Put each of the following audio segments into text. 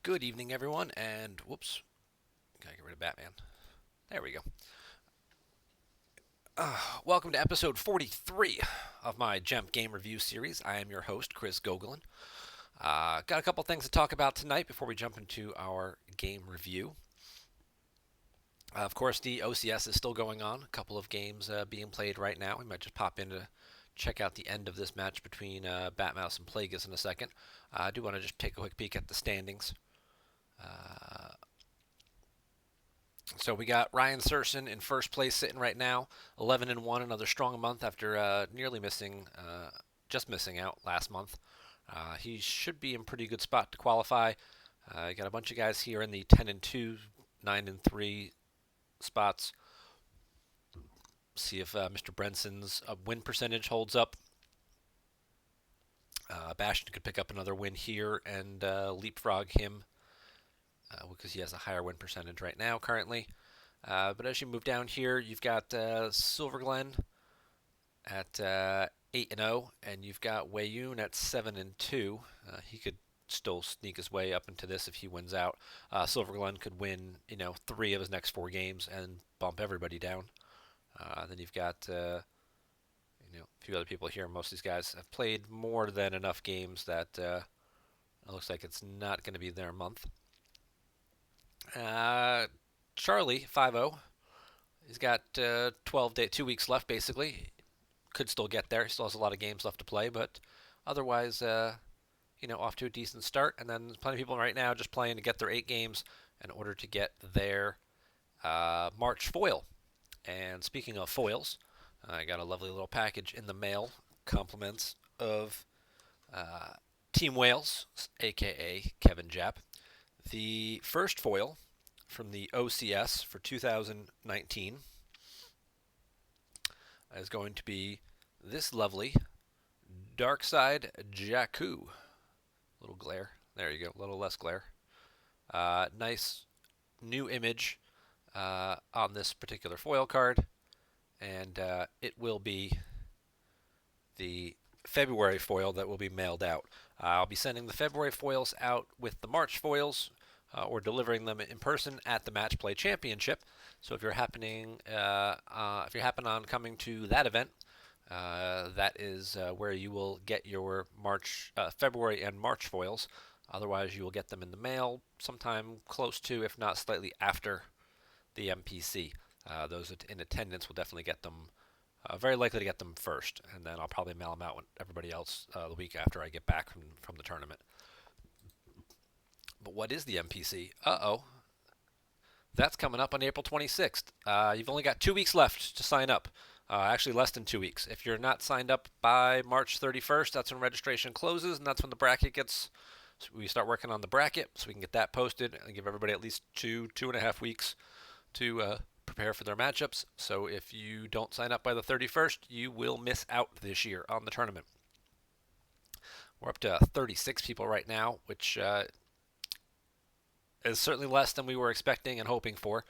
Good evening, everyone, and whoops, gotta get rid of Batman. There we go. Welcome to episode 43 of my GEMP game review series. I am your host, Chris Gogolin. Got a couple things to talk about tonight before we jump into our game review. Of course, the OCS is still going on. A couple of games being played right now. We might just pop in to check out the end of this match between Batmouse and Plagueis in a second. I do want to just take a quick peek at the standings. Uh, So we got Ryan Serson in first place, sitting right now, 11-1, another strong month after nearly missing, just missing out last month. He should be in pretty good spot to qualify. Got a bunch of guys here in the 10-2, 9-3 spots. See if Mr. Brenson's win percentage holds up. Bastion could pick up another win here and leapfrog him because he has a higher win percentage right now currently. But as you move down here, you've got Silver Glen at 8-0, and you've got Wayun at 7-2. He could still sneak his way up into this if he wins out. Silver Glen could win, 3 of his next 4 games and bump everybody down. Then you've got, a few other people here. Most of these guys have played more than enough games that it looks like it's not going to be their month. Charlie 5-0. He's got 2 weeks left basically. Could still get there. He still has a lot of games left to play, but otherwise, off to a decent start. And then there's plenty of people right now just playing to get their 8 games in order to get their March foil. And speaking of foils, I got a lovely little package in the mail. Compliments of Team Wales, aka Kevin Japp. The first foil from the OCS for 2019 is going to be this lovely Darkside Jakku. Little glare. There you go. A little less glare. Nice new image on this particular foil card. And it will be the February foil that will be mailed out. I'll be sending the February foils out with the March foils or delivering them in person at the Match Play Championship. So if you're if you happen on coming to that event, that is where you will get your February and March foils. Otherwise, you will get them in the mail sometime close to, if not slightly after, the MPC. Those in attendance will definitely get them. Very likely to get them first, and then I'll probably mail them out with everybody else the week after I get back from the tournament. But what is the MPC? Uh-oh. That's coming up on April 26th. You've only got 2 weeks left to sign up. Actually, less than 2 weeks. If you're not signed up by March 31st, that's when registration closes, and that's when the bracket gets. So we start working on the bracket, so we can get that posted and give everybody at least 2.5 weeks to prepare for their matchups. So if you don't sign up by the 31st, you will miss out this year on the tournament. We're up to 36 people right now, which is certainly less than we were expecting and hoping for.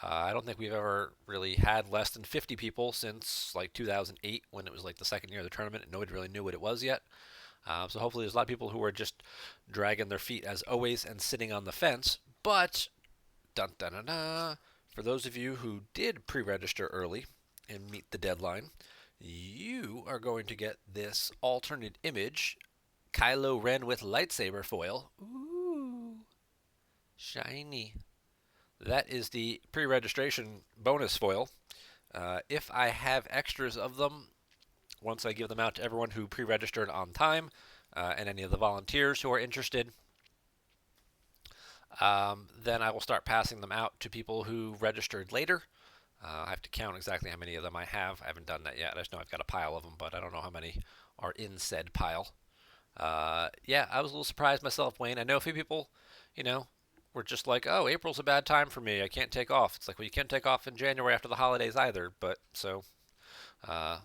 I don't think we've ever really had less than 50 people since like 2008 when it was like the second year of the tournament and nobody really knew what it was yet. So hopefully there's a lot of people who are just dragging their feet as always and sitting on the fence. But, dun dun dun dun, for those of you who did pre-register early and meet the deadline, you are going to get this alternate image Kylo Ren with lightsaber foil. Ooh, shiny. That is the pre-registration bonus foil. If I have extras of them, once I give them out to everyone who pre-registered on time and any of the volunteers who are interested, then I will start passing them out to people who registered later. I have to count exactly how many of them I have. I haven't done that yet. I just know I've got a pile of them, but I don't know how many are in said pile. Yeah, I was a little surprised myself, Wayne. I know a few people, were just like, oh, April's a bad time for me. I can't take off. It's like, well, you can't take off in January after the holidays either. But so, uh,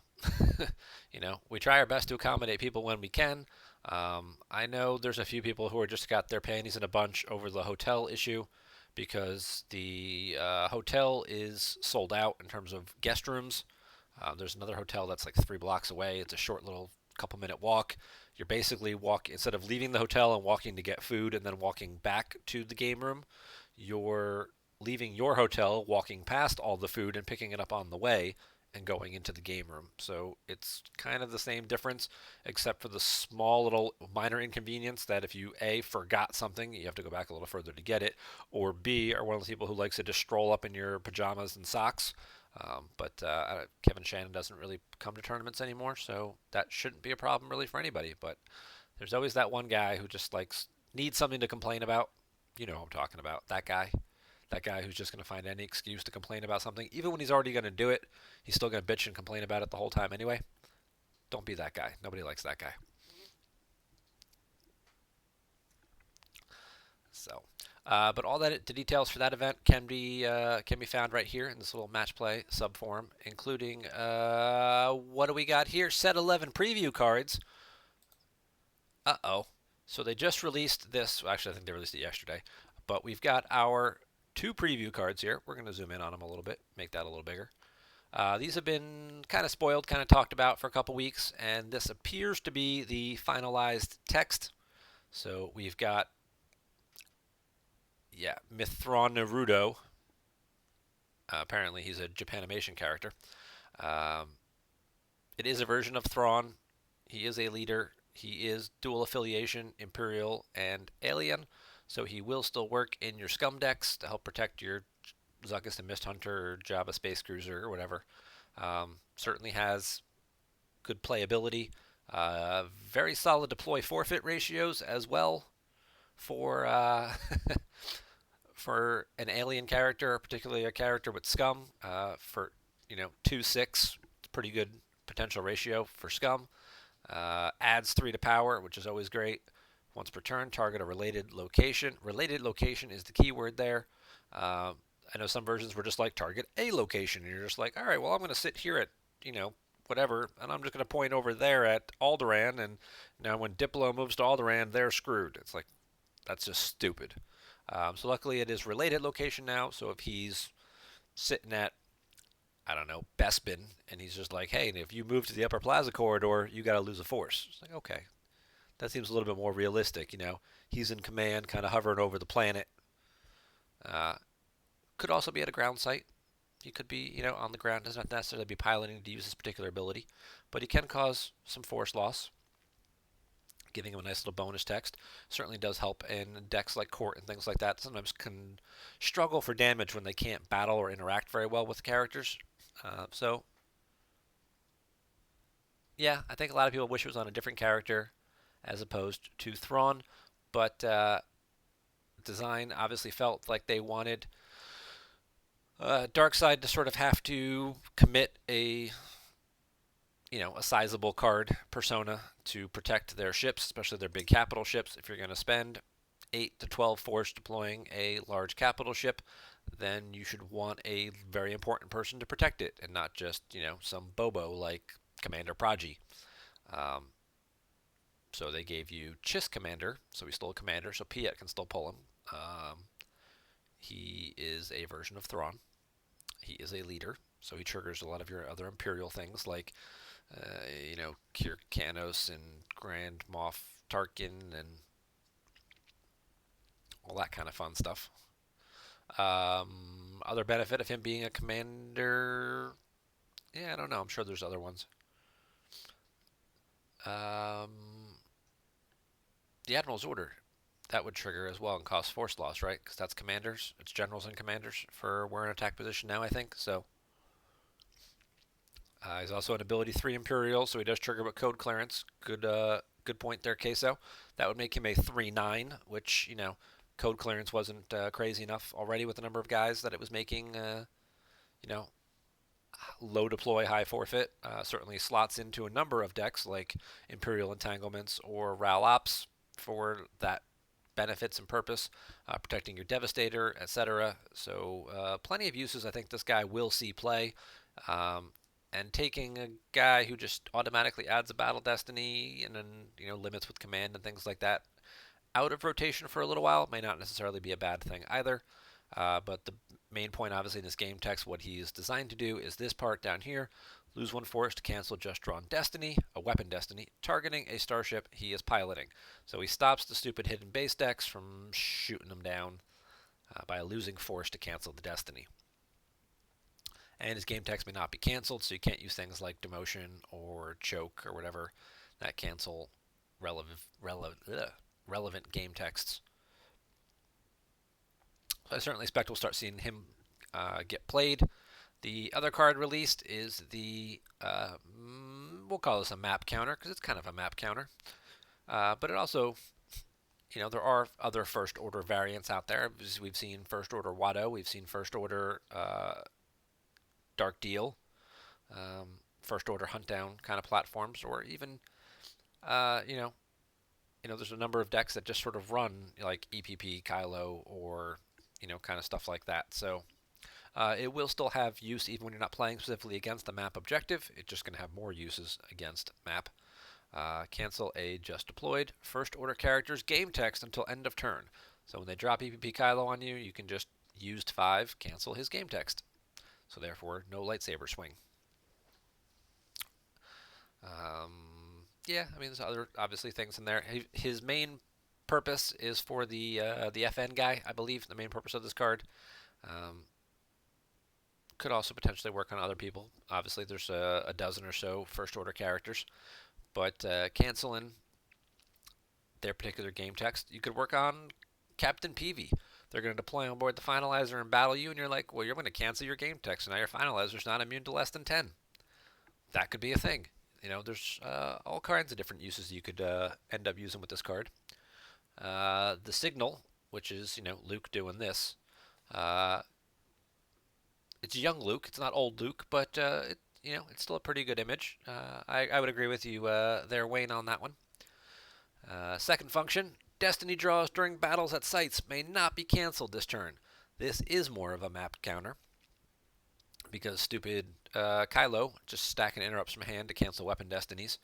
we try our best to accommodate people when we can. I know there's a few people who are just got their panties in a bunch over the hotel issue because the hotel is sold out in terms of guest rooms. There's another hotel that's like 3 blocks away. It's a short little couple-minute walk. You're basically instead of leaving the hotel and walking to get food and then walking back to the game room, you're leaving your hotel, walking past all the food and picking it up on the way and going into the game room. So it's kind of the same difference, except for the small little minor inconvenience that if you A, forgot something, you have to go back a little further to get it, or B, are one of the people who likes to just stroll up in your pajamas and socks. But Kevin Shannon doesn't really come to tournaments anymore, so that shouldn't be a problem really for anybody. But there's always that one guy who just needs something to complain about. You know who I'm talking about. That guy. That guy who's just going to find any excuse to complain about something, even when he's already going to do it. He's still going to bitch and complain about it the whole time anyway. Don't be that guy. Nobody likes that guy. So, but all the details for that event can be found right here in this little match play subforum, including what do we got here? Set 11 preview cards. Uh-oh. So they just released this. Actually, I think they released it yesterday. But we've got our two preview cards here. We're going to zoom in on them a little bit, make that a little bigger. These have been kind of spoiled, kind of talked about for a couple weeks, and this appears to be the finalized text. So we've got, yeah, Mithron Naruto. Apparently, he's a Japanimation character. Um, it is a version of Thrawn. He is a leader. He is dual affiliation, Imperial and Alien, so he will still work in your Scum decks to help protect your Zuckuss and Mist Hunter or Jabba Space Cruiser or whatever. Certainly has good playability. Very solid deploy forfeit ratios as well for for an alien character, particularly a character with Scum. For 2/6, it's pretty good potential ratio for Scum. Adds 3 to power, which is always great. Once per turn, target a related location. Related location is the key word there. I know some versions were just like target a location, and you're just like, all right, well, I'm going to sit here at, whatever, and I'm just going to point over there at Alderaan, and now when Diplo moves to Alderaan, they're screwed. It's like, that's just stupid. So luckily it is related location now, so if he's sitting at, I don't know, Bespin, and he's just like, hey, if you move to the Upper Plaza corridor, you got to lose a force. It's like, okay, that seems a little bit more realistic. He's in command, kind of hovering over the planet. Uh, could also be at a ground site. He could be, on the ground. Doesn't necessarily be piloting to use this particular ability, but he can cause some force loss. Giving him a nice little bonus text certainly does help in decks like Court and things like that. Sometimes can struggle for damage when they can't battle or interact very well with characters. So, yeah, I think a lot of people wish it was on a different character as opposed to Thrawn, but design obviously felt like they wanted Darkseid to sort of have to commit a sizable card persona to protect their ships, especially their big capital ships. If you're going to spend 8 to 12 force deploying a large capital ship, then you should want a very important person to protect it, and not just, some bobo like Commander Praji. Um, so they gave you Chiss Commander, so he's still a commander, so Piet can still pull him. He is a version of Thrawn. He is a leader, so he triggers a lot of your other Imperial things like Kir Kanos and Grand Moff Tarkin and all that kind of fun stuff. Other benefit of him being a commander, yeah, I don't know. I'm sure there's other ones. The Admiral's Order, that would trigger as well and cause force loss, right? Because that's commanders. It's generals and commanders for we're in attack position now, I think. So he's also an ability 3 Imperial, so he does trigger with code clearance. Good point there, Queso. That would make him a 3/9, which, code clearance wasn't crazy enough already with the number of guys that it was making, low deploy, high forfeit. Certainly slots into a number of decks like Imperial Entanglements or Ral Ops for that benefits and purpose, protecting your Devastator, etc. So plenty of uses I think this guy will see play. And taking a guy who just automatically adds a battle destiny and then limits with command and things like that out of rotation for a little while may not necessarily be a bad thing either. But the main point, obviously, in this game text, what he's designed to do is this part down here. Lose one force to cancel just drawn destiny, a weapon destiny, targeting a starship he is piloting. So he stops the stupid hidden base decks from shooting them down by losing force to cancel the destiny. And his game text may not be canceled, so you can't use things like demotion or choke or whatever that cancel relevant game texts. So I certainly expect we'll start seeing him get played. The other card released is the, we'll call this a map counter, because it's kind of a map counter. But it also, there are other first order variants out there. We've seen first order Watto, we've seen first order Dark Deal, first order Hunt Down kind of platforms, or even, uh, you know, there's a number of decks that just sort of run like EPP, Kylo, or kind of stuff like that. So it will still have use even when you're not playing specifically against the map objective. It's just going to have more uses against map. Cancel a just deployed first order character's game text until end of turn. So when they drop EPP Kylo on you, you can just used 5 cancel his game text. So therefore, no lightsaber swing. Yeah, I mean, there's other obviously things in there. His main purpose is for the FN guy, I believe. The main purpose of this card. Could also potentially work on other people. Obviously, there's a dozen or so first order characters, but canceling their particular game text, you could work on Captain Peavy. They're going to deploy on board the finalizer and battle you, and you're like, well, you're going to cancel your game text, and now your finalizer's not immune to less than 10. That could be a thing. There's all kinds of different uses you could end up using with this card. The signal, which is Luke doing this. It's young Luke. It's not old Luke, but it's still a pretty good image. I would agree with you there, Wayne, on that one. Second function, destiny draws during battles at sites may not be canceled this turn. This is more of a map counter because stupid Kylo just stacking interrupts from hand to cancel weapon destinies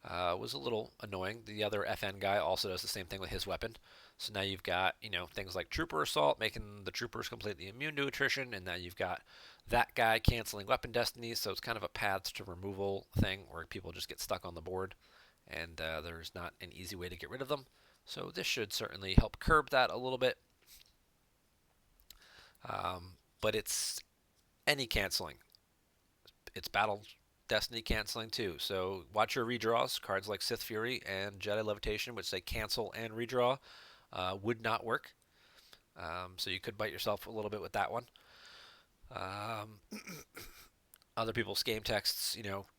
was a little annoying. The other FN guy also does the same thing with his weapon. So now you've got, things like Trooper Assault, making the troopers completely immune to attrition, and now you've got that guy canceling weapon destinies, so it's kind of a paths to removal thing where people just get stuck on the board, and there's not an easy way to get rid of them. So this should certainly help curb that a little bit. But it's any canceling. It's battle destiny canceling too. So watch your redraws. Cards like Sith Fury and Jedi Levitation, which say cancel and redraw, would not work. So you could bite yourself a little bit with that one. Other people's game texts,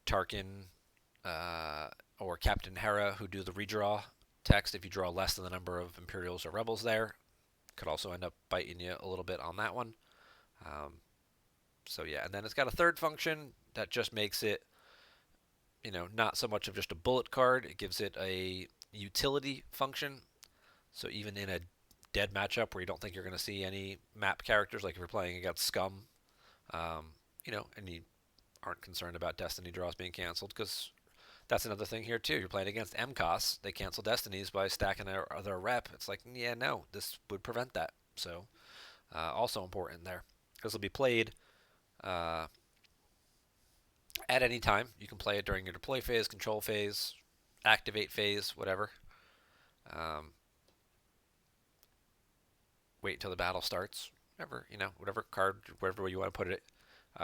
Tarkin or Captain Hera, who do the redraw text. If you draw less than the number of Imperials or Rebels there, could also end up biting you a little bit on that one. So yeah, and then it's got a third function that just makes it, not so much of just a bullet card. It gives it a utility function. So even in a dead matchup where you don't think you're going to see any map characters, like if you're playing against Scum, and you aren't concerned about Destiny draws being canceled, because that's another thing here too. You're playing against MCOS. They cancel Destinies by stacking their rep. It's like, yeah, no, this would prevent that. So also important there. This will be played at any time. You can play it during your deploy phase, control phase, activate phase, whatever. Wait until the battle starts. Whatever card, whatever way you want to put it,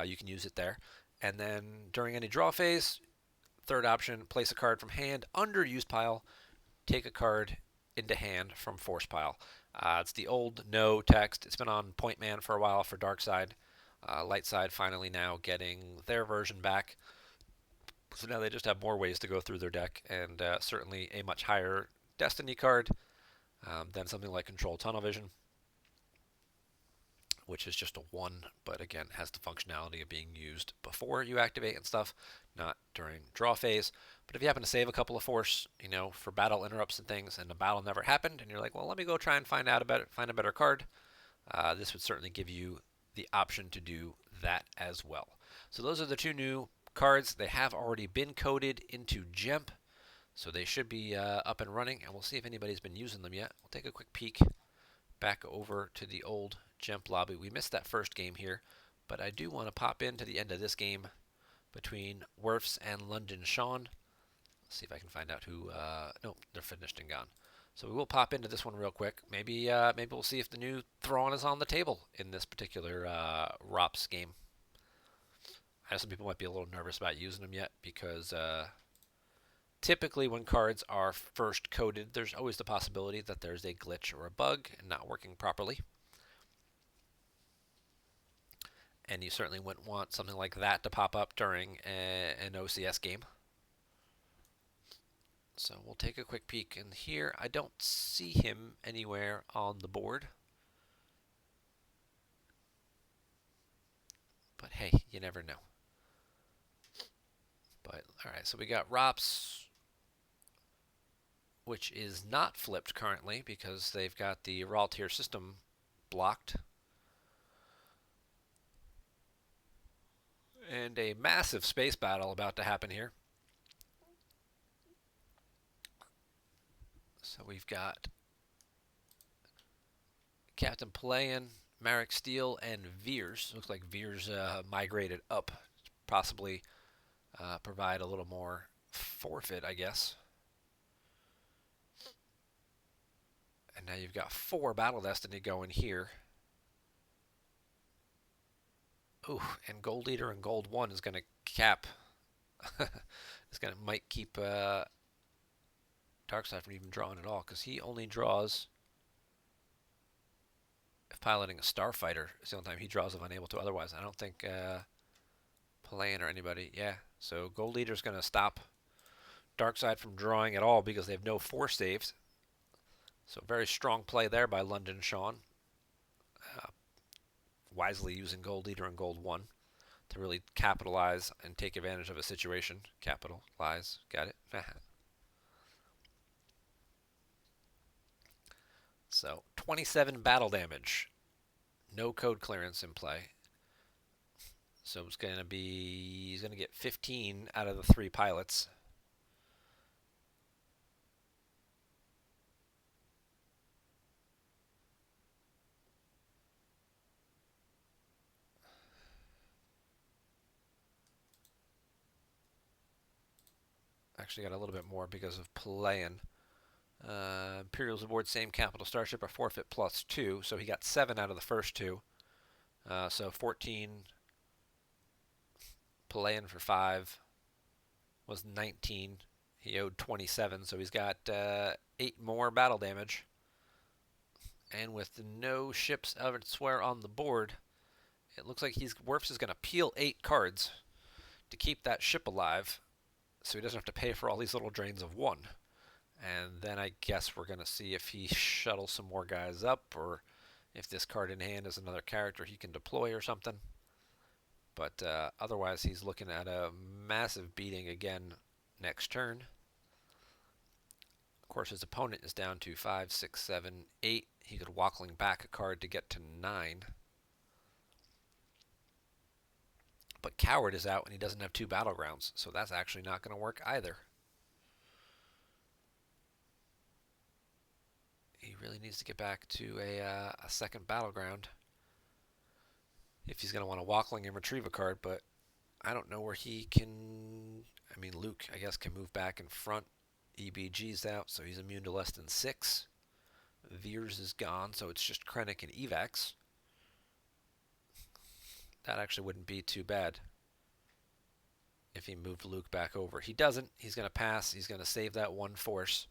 you can use it there. And then during any draw phase, third option, place a card from hand under use pile, take a card into hand from force pile. It's the old no text. It's been on Point Man for a while for Dark Side. Light Side finally now getting their version back. So now they just have more ways to go through their deck, and certainly a much higher Destiny card than something like Control Tunnel Vision, which is just a 1, but again has the functionality of being used before you activate and stuff, not during draw phase. But if you happen to save a couple of force, for battle interrupts and things, and the battle never happened, and you're like, well, let me go try and find a better card, this would certainly give you the option to do that as well. So those are the 2 new cards. They have already been coded into GEMP, so they should be up and running, and we'll see if anybody's been using them yet. We'll take a quick peek back over to the old GEMP lobby. We missed that first game here, but I do want to pop into the end of this game between Werfs and London Sean. Let's see if I can find out who. Nope, they're finished and gone. So we will pop into this one real quick. Maybe we'll see if the new Thrawn is on the table in this particular ROPS game. I know some people might be a little nervous about using them yet because typically when cards are first coded, there's always the possibility that there's a glitch or a bug and not working properly. And you certainly wouldn't want something like that to pop up during an OCS game. So we'll take a quick peek in here. I don't see him anywhere on the board. But hey, you never know. But alright, so we got ROPS, which is not flipped currently because they've got the raw tier system blocked. And a massive space battle about to happen here. So we've got Captain Palayan, Marek Steele, and Veers. Looks like Veers migrated up, possibly provide a little more forfeit, I guess. And now you've got 4 Battle Destiny going here. Ooh, and Gold Leader and Gold 1 is going to cap. Might keep Darkside from even drawing at all, because he only draws if piloting a Starfighter. It's the only time he draws if unable to. Otherwise, I don't think Palayan or anybody. Yeah, so Gold Leader is going to stop Darkside from drawing at all because they have no force saves. So very strong play there by London Sean. Wisely using Gold Leader and Gold 1 to really capitalize and take advantage of a situation. Capitalize. Got it? So 27 battle damage. No code clearance in play. So it's going to be, he's going to get 15 out of the 3 pilots. Actually got a little bit more because of Palayan. Imperials aboard same capital starship are forfeit +2, so he got 7 out of the first 2. So 14. Palayan for 5 was 19. He owed 27, so he's got 8 more battle damage. And with no ships elsewhere on the board, it looks like Werfs is going to peel 8 cards to keep that ship alive, so he doesn't have to pay for all these little drains of 1. And then I guess we're going to see if he shuttles some more guys up, or if this card in hand is another character he can deploy or something. But otherwise, he's looking at a massive beating again next turn. Of course, his opponent is down to 5, 6, 7, 8. He could wackling back a card to get to 9. But Coward is out and he doesn't have 2 battlegrounds, so that's actually not going to work either. He really needs to get back to a second battleground if he's going to want to wackling and retrieve a card, but I don't know where he can. I mean, Luke, I guess, can move back in front. EBG's out, so he's immune to less than 6. Veers is gone, so it's just Krennic and Evax. That actually wouldn't be too bad if he moved Luke back over. He doesn't. He's going to pass. He's going to save that 1 force.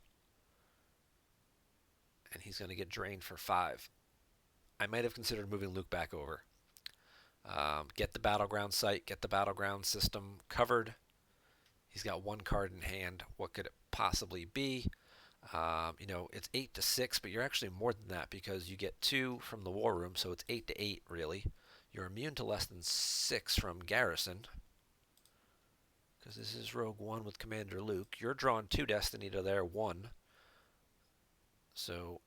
And he's going to get drained for 5. I might have considered moving Luke back over. Get the battleground site, get the battleground system covered. He's got 1 card in hand. What could it possibly be? It's 8 to 6, but you're actually more than that because you get 2 from the war room, so it's 8 to 8 really. You're immune to less than 6 from Garrison, because this is Rogue One with Commander Luke. You're drawing 2 Destiny to their 1. So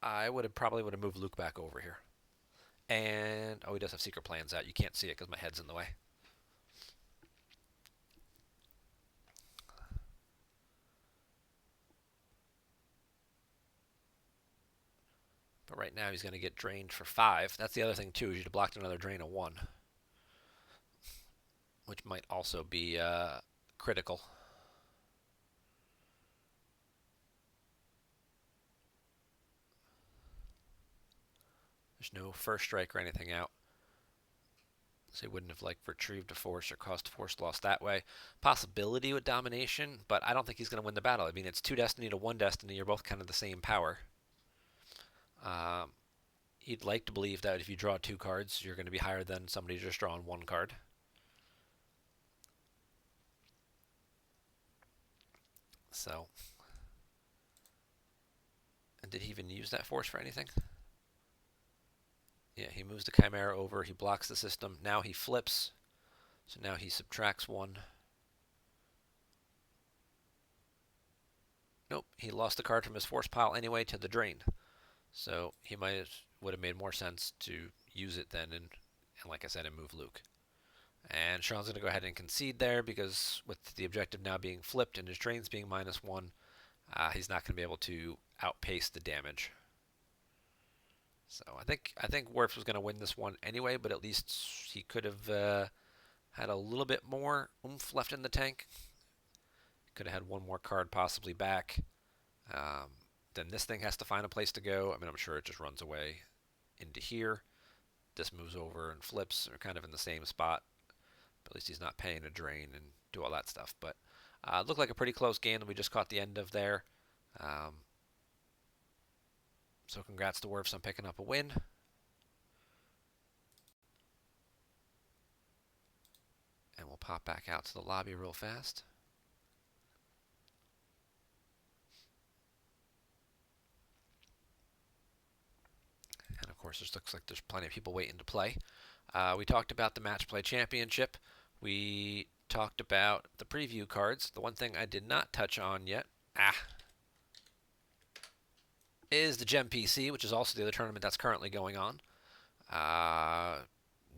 I probably would have moved Luke back over here. And, oh, he does have secret plans out. You can't see it because my head's in the way. But right now he's going to get drained for 5. That's the other thing too, is you'd blocked another drain of 1, which might also be critical. There's no first strike or anything out. So he wouldn't have like retrieved a force or caused force loss that way. Possibility with domination, but I don't think he's going to win the battle. I mean, it's 2 destiny to 1 destiny. You're both kind of the same power. You'd like to believe that if you draw 2 cards, you're going to be higher than somebody just drawing 1 card. So, and did he even use that force for anything? Yeah, he moves the Chimera over. He blocks the system. Now he flips. So now he subtracts 1. Nope, he lost the card from his force pile anyway to the drain. So he would have made more sense to use it then and like I said, and move Luke. And Sean's going to go ahead and concede there because with the objective now being flipped and his drains being -1, he's not going to be able to outpace the damage. So I think Werfs was going to win this one anyway, but at least he could have had a little bit more oomph left in the tank. Could have had 1 more card possibly back. Then this thing has to find a place to go. I mean, I'm sure it just runs away into here. This moves over and flips. They're kind of in the same spot. But at least he's not paying a drain and do all that stuff. But it looked like a pretty close game that we just caught the end of there. So congrats to Werfs on picking up a win. And we'll pop back out to the lobby real fast. And of course, this looks like there's plenty of people waiting to play. We talked about the Match Play Championship. We talked about the preview cards. The one thing I did not touch on yet is the GEMP PC, which is also the other tournament that's currently going on.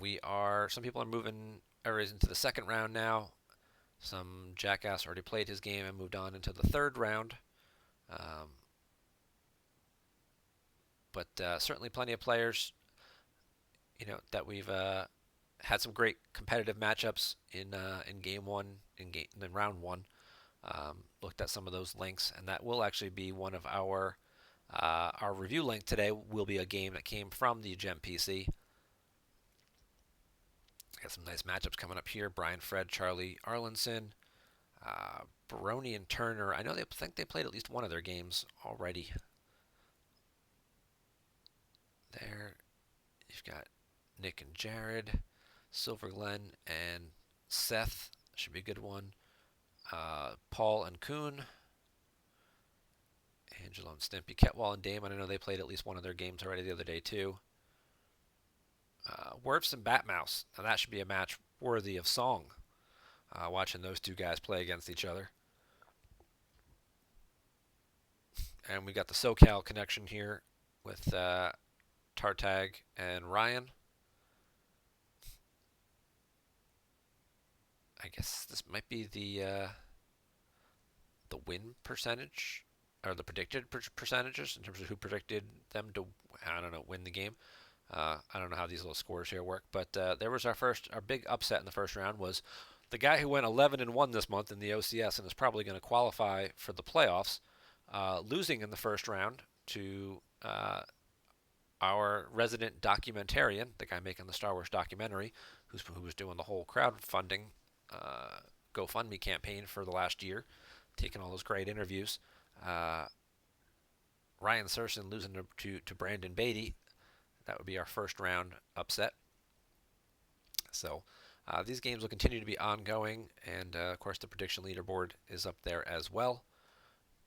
Some people are moving areas into the second round now. Some jackass already played his game and moved on into the third round. But certainly plenty of players, that we've had some great competitive matchups in game 1, in round 1. Looked at some of those links, and that will actually be one of our review link today. Will be a game that came from the GEM PC. Got some nice matchups coming up here. Brian Fred, Charlie Arlinson, Baroni and Turner. I know think they played at least one of their games already. There, you've got Nick and Jared, Silver Glenn and Seth. Should be a good one. Paul and Kuhn. Angelo and Stimpy. Ketwall and Damon. I know they played at least one of their games already the other day too. Werfs and Batmouse. Now that should be a match worthy of song. Watching those 2 guys play against each other. And we got the SoCal connection here with Tartag and Ryan. I guess this might be the win percentage or the predicted percentages in terms of who predicted them to, I don't know, win the game. I don't know how these little scores here work, but there was our big upset in the first round was the guy who went 11-1 this month in the OCS and is probably going to qualify for the playoffs, losing in the first round to our resident documentarian, the guy making the Star Wars documentary, who was doing the whole crowdfunding GoFundMe campaign for the last year, taking all those great interviews. Ryan Serson losing to Brandon Beatty. That would be our first round upset. So these games will continue to be ongoing, and of course the prediction leaderboard is up there as well.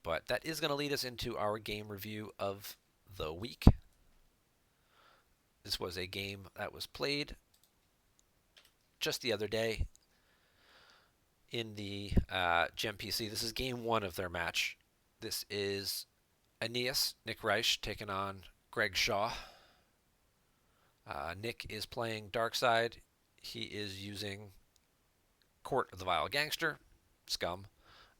But that is going to lead us into our game review of the week. This was a game that was played just the other day in the GEM PC. This is game 1 of their match. This is Aeneas, Nick Reich, taking on Greg Shaw. Nick is playing Darkside. He is using Court of the Vile Gangster, Scum.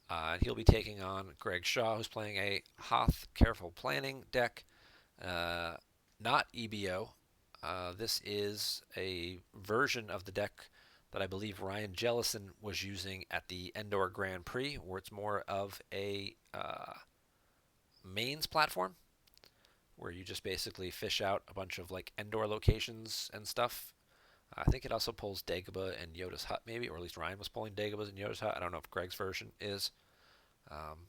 And he'll be taking on Greg Shaw, who's playing a Hoth Careful Planning deck. not EBO. This is a version of the deck that I believe Ryan Jellison was using at the Endor Grand Prix, where it's more of a mains platform, where you just basically fish out a bunch of like Endor locations and stuff. I think it also pulls Dagobah and Yoda's Hut, maybe, or at least Ryan was pulling Dagobah's and Yoda's Hut. I don't know if Greg's version is. Um,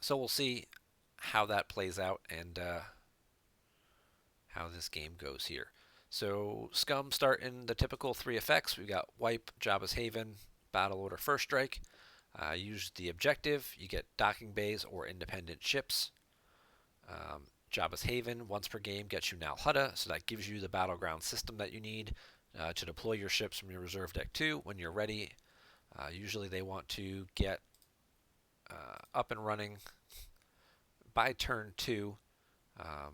so we'll see how that plays out and how this game goes here. So Scum start in the typical three effects. We've got Wipe, Jabba's Haven, Battle Order First Strike. Use the objective. You get docking bays or independent ships. Jabba's Haven, once per game, gets you Nal Hutta, so that gives you the battleground system that you need to deploy your ships from your reserve deck 2 when you're ready. Usually they want to get up and running by turn 2. Um,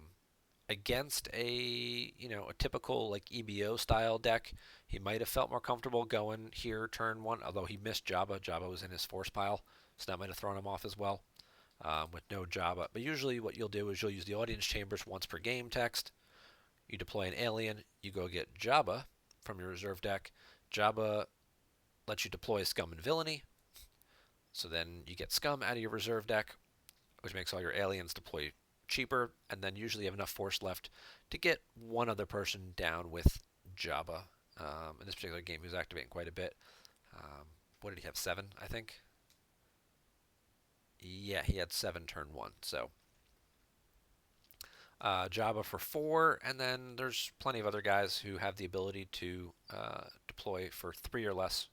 Against a typical like EBO style deck, he might have felt more comfortable going here turn 1, although he missed Jabba. Jabba was in his force pile, so that might have thrown him off as well. With no Jabba. But usually what you'll do is you'll use the audience chambers once per game text. You deploy an alien, you go get Jabba from your reserve deck. Jabba lets you deploy Scum and Villainy. So then you get Scum out of your reserve deck, which makes all your aliens deploy cheaper, and then usually you have enough force left to get one other person down with Jabba. In this particular game, he was activating quite a bit. What did he have? 7, I think. Yeah, he had 7 turn 1. So Jabba for 4, and then there's plenty of other guys who have the ability to deploy for 3 or less,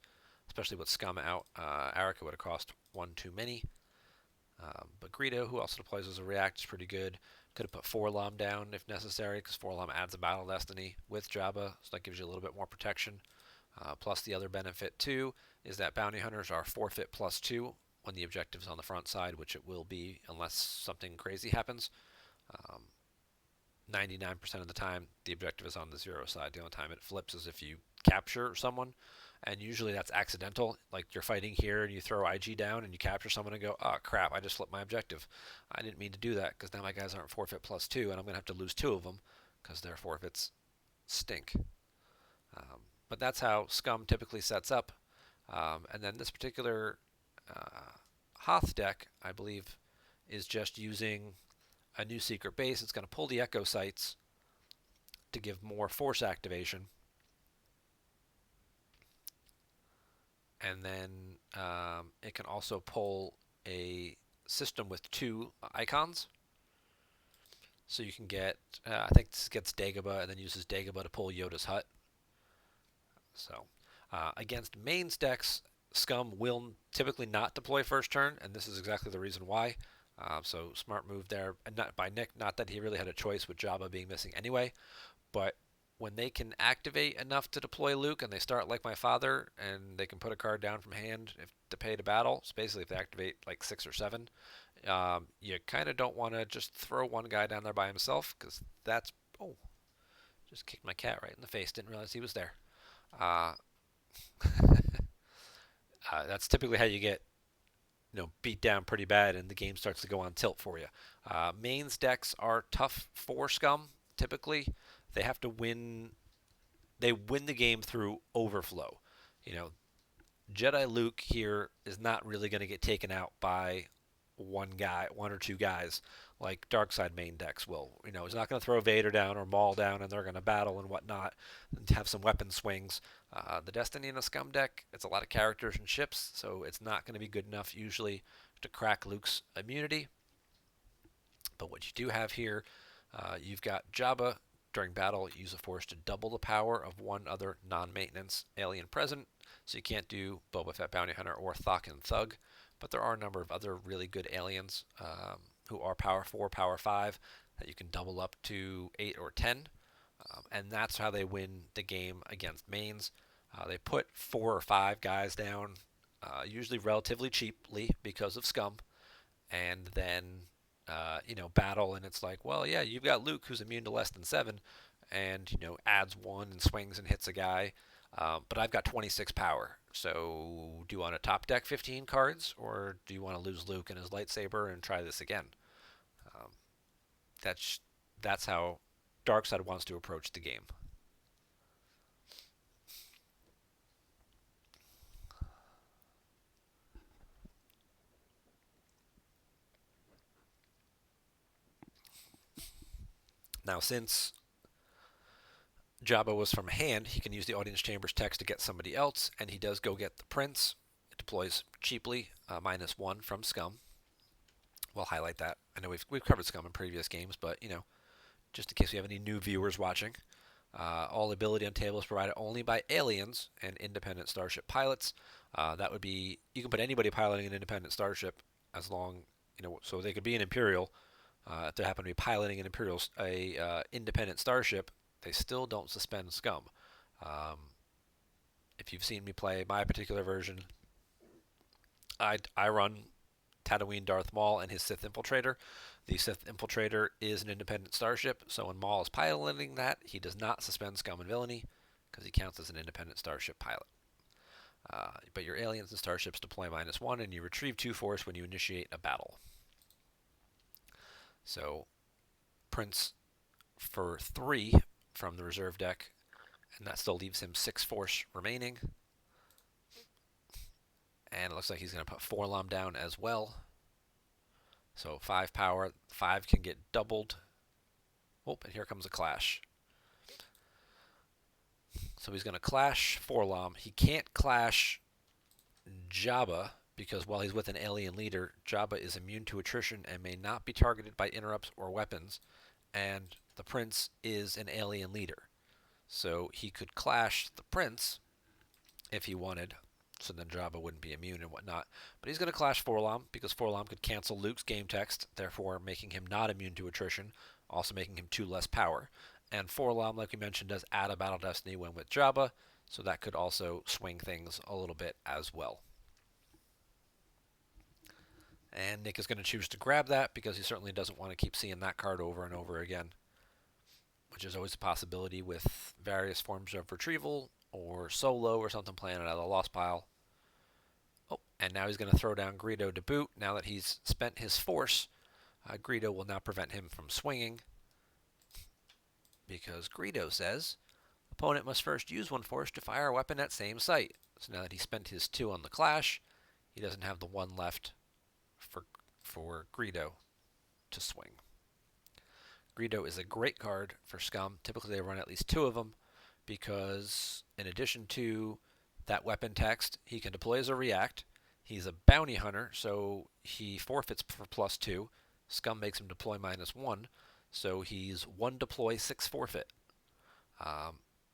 especially with Scum out. Arica would have cost 1 too many. But Greedo, who also deploys as a react, is pretty good. Could have put 4-Lom down if necessary, because 4-Lom adds a Battle Destiny with Jabba, so that gives you a little bit more protection. Plus, the other benefit, too, is that bounty hunters are forfeit +2 when the objective is on the front side, which it will be unless something crazy happens. 99% of the time, the objective is on the 0 side. The only time it flips is if you capture someone, and usually that's accidental. Like you're fighting here and you throw IG down and you capture someone and go, oh crap, I just flipped my objective. I didn't mean to do that because now my guys aren't forfeit +2, and I'm going to have to lose 2 of them because their forfeits stink. But that's how Scum typically sets up. And then this particular Hoth deck, I believe, is just using a new secret base. It's going to pull the Echo Sites to give more force activation. And then it can also pull a system with 2 icons. So you can get, I think this gets Dagobah and then uses Dagobah to pull Yoda's Hut. So against mains decks, Scum will typically not deploy first turn, and this is exactly the reason why. So smart move there, and not by Nick. Not that he really had a choice with Jabba being missing anyway, but when they can activate enough to deploy Luke, and they start like my father, and they can put a card down from hand to pay to battle. So basically, if they activate like 6 or 7, you kind of don't want to just throw one guy down there by himself, because that's just kicked my cat right in the face. Didn't realize he was there. Uh, that's typically how you get beat down pretty bad and the game starts to go on tilt for you. Mains decks are tough for Scum. Typically, they have to win. They win the game through overflow. You know, Jedi Luke here is not really going to get taken out by one or two guys, like Darkside main decks will. He's not going to throw Vader down or Maul down, and they're going to battle and whatnot, and have some weapon swings. The Destiny in a Scum deck, it's a lot of characters and ships, so it's not going to be good enough usually to crack Luke's immunity. But what you do have here, you've got Jabba. During battle, use a force to double the power of one other non-maintenance alien present. So you can't do Boba Fett Bounty Hunter or Thok and Thug, but there are a number of other really good aliens who are Power 4, Power 5 that you can double up to 8 or 10. And that's how they win the game against mains. They put 4 or 5 guys down, usually relatively cheaply because of Scum, and then battle, and it's like, well, yeah, you've got Luke who's immune to less than 7, and adds 1 and swings and hits a guy, but I've got 26 power. So do you want to top deck 15 cards, or do you want to lose Luke and his lightsaber and try this again? Um, That's that's how Darkseid wants to approach the game. Now, since Jabba was from hand, he can use the audience chamber's text to get somebody else, and he does go get the prince. It deploys cheaply, -1 from Scum. We'll highlight that. I know we've covered Scum in previous games, but just in case we have any new viewers watching, all ability on table is provided only by aliens and independent starship pilots. That would be you can put anybody piloting an independent starship as long so they could be an Imperial. If they happen to be piloting an independent starship, they still don't suspend Scum. Um, if you've seen me play my particular version, I run Tatooine Darth Maul and his Sith Infiltrator. The Sith Infiltrator is an independent starship, so when Maul is piloting that, he does not suspend Scum and Villainy because he counts as an independent starship pilot. But your aliens and starships deploy -1, and you retrieve 2 force when you initiate a battle. So Prince for 3 from the reserve deck, and that still leaves him 6 force remaining. And it looks like he's going to put 4 down as well. So 5 power, 5 can get doubled. Oh, and here comes a clash. So he's going to clash 4 He can't clash Jabba because while he's with an alien leader, Jabba is immune to attrition and may not be targeted by interrupts or weapons. And the prince is an alien leader. So he could clash the prince if he wanted, so then Jabba wouldn't be immune and whatnot. But he's going to clash 4 because 4 could cancel Luke's game text, therefore making him not immune to attrition, also making him 2 less power. And 4 like we mentioned, does add a Battle Destiny when with Jabba, so that could also swing things a little bit as well. And Nick is going to choose to grab that because he certainly doesn't want to keep seeing that card over and over again, which is always a possibility with various forms of retrieval or solo or something playing it out of the lost pile. Oh, and now he's going to throw down Greedo to boot. Now that he's spent his force, Greedo will now prevent him from swinging because Greedo says opponent must first use 1 force to fire a weapon at same site. So now that he spent his 2 on the clash, he doesn't have the 1 left for Greedo to swing. Greedo is a great card for Scum. Typically they run at least 2 of them because in addition to that weapon text, he can deploy as a react. He's a bounty hunter, so he forfeits for +2. Scum makes him deploy -1, so he's 1 deploy, 6 forfeit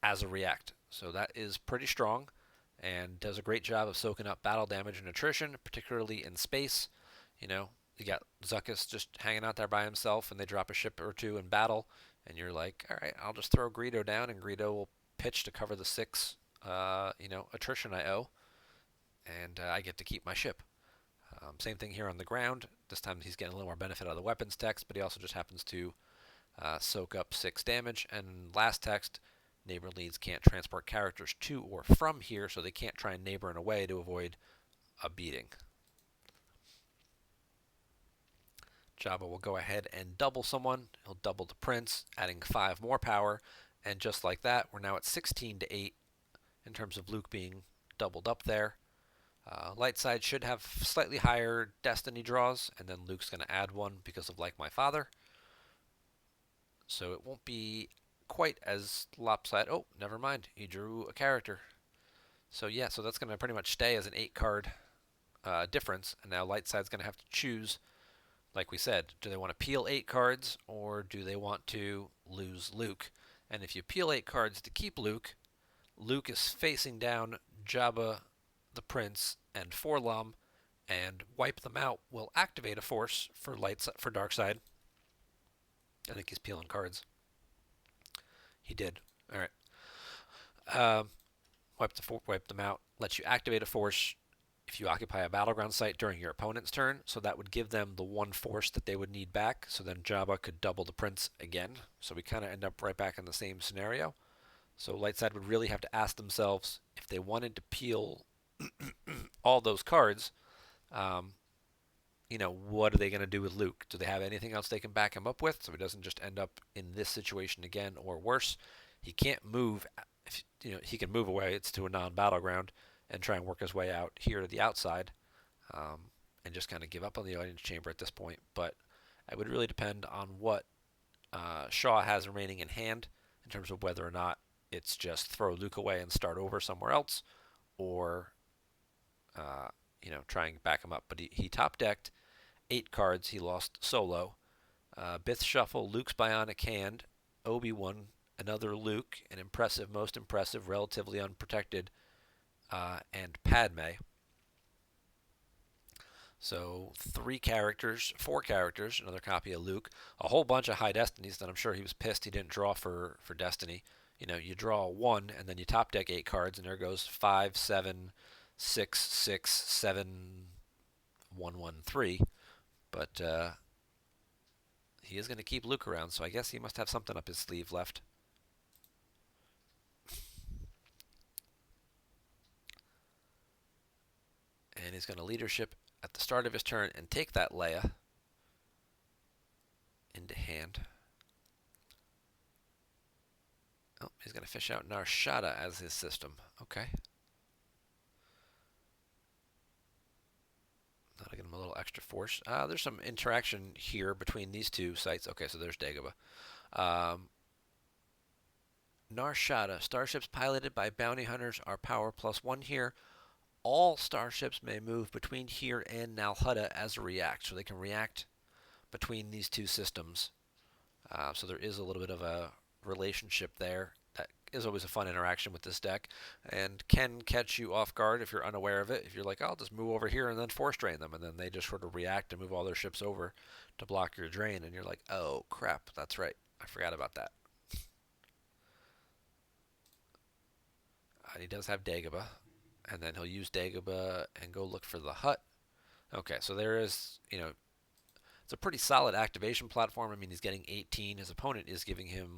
as a react. So that is pretty strong and does a great job of soaking up battle damage and attrition, particularly in space. You got Zuckuss just hanging out there by himself, and they drop a ship or 2 in battle, and you're like, all right, I'll just throw Greedo down, and Greedo will pitch to cover the 6, attrition I owe, and I get to keep my ship. Same thing here on the ground. This time he's getting a little more benefit out of the weapons text, but he also just happens to soak up 6 damage. And last text, neighbor leads can't transport characters to or from here, so they can't try and neighbor in a way to avoid a beating. Jabba will go ahead and double someone. He'll double the prince, adding 5 more power. And just like that, we're now at 16-8 in terms of Luke being doubled up there. Light side should have slightly higher destiny draws, and then Luke's going to add 1 because of Like My Father. So it won't be quite as lopsided. Oh, never mind. He drew a character. So yeah, so that's going to pretty much stay as an 8-card difference. And now light side's going to have to choose, like we said, do they want to peel 8 cards or do they want to lose Luke? And if you peel 8 cards to keep Luke, Luke is facing down Jabba the Prince and 4 and wipe them out will activate a force for dark side. I think he's peeling cards. He did. All right. Wipe them out. Lets you activate a force if you occupy a battleground site during your opponent's turn. So that would give them the 1 force that they would need back. So then Jabba could double the prince again. So we kind of end up right back in the same scenario. So light side would really have to ask themselves if they wanted to peel all those cards. what are they going to do with Luke? Do they have anything else they can back him up with so he doesn't just end up in this situation again or worse? He can't move. If, he can move away. It's to a non-battleground and try and work his way out here to the outside, and just kind of give up on the audience chamber at this point. But it would really depend on what Shaw has remaining in hand in terms of whether or not it's just throw Luke away and start over somewhere else, or uh, try and back him up. But he top decked 8 cards. He lost Solo, Bith Shuffle, Luke's Bionic Hand, Obi-Wan, another Luke, an impressive, most impressive, relatively unprotected, and Padme. So 3 characters, 4 characters, another copy of Luke, a whole bunch of high destinies that I'm sure he was pissed he didn't draw for Destiny. You draw 1 and then you top deck 8 cards, and there goes 5, 7, 6, 6, 7, 1, 1, 3. But he is going to keep Luke around, so I guess he must have something up his sleeve left. And he's going to leadership at the start of his turn and take that Leia into hand. Oh, he's going to fish out Nar Shaddaa as his system. Okay. That'll give him a little extra force. There's some interaction here between these 2 sites. Okay, so there's Dagobah. Nar Shaddaa. Starships piloted by bounty hunters are power +1 here. All starships may move between here and Nal Hutta as a react, so they can react between these 2 systems. So there is a little bit of a relationship there. That is always a fun interaction with this deck, and can catch you off guard if you're unaware of it. If you're like, I'll just move over here and then force drain them, and then they just sort of react and move all their ships over to block your drain, and you're like, oh crap, that's right, I forgot about that. And he does have Dagobah, and then he'll use Dagobah and go look for the Hutt. Okay, so there is, it's a pretty solid activation platform. I mean, he's getting 18. His opponent is giving him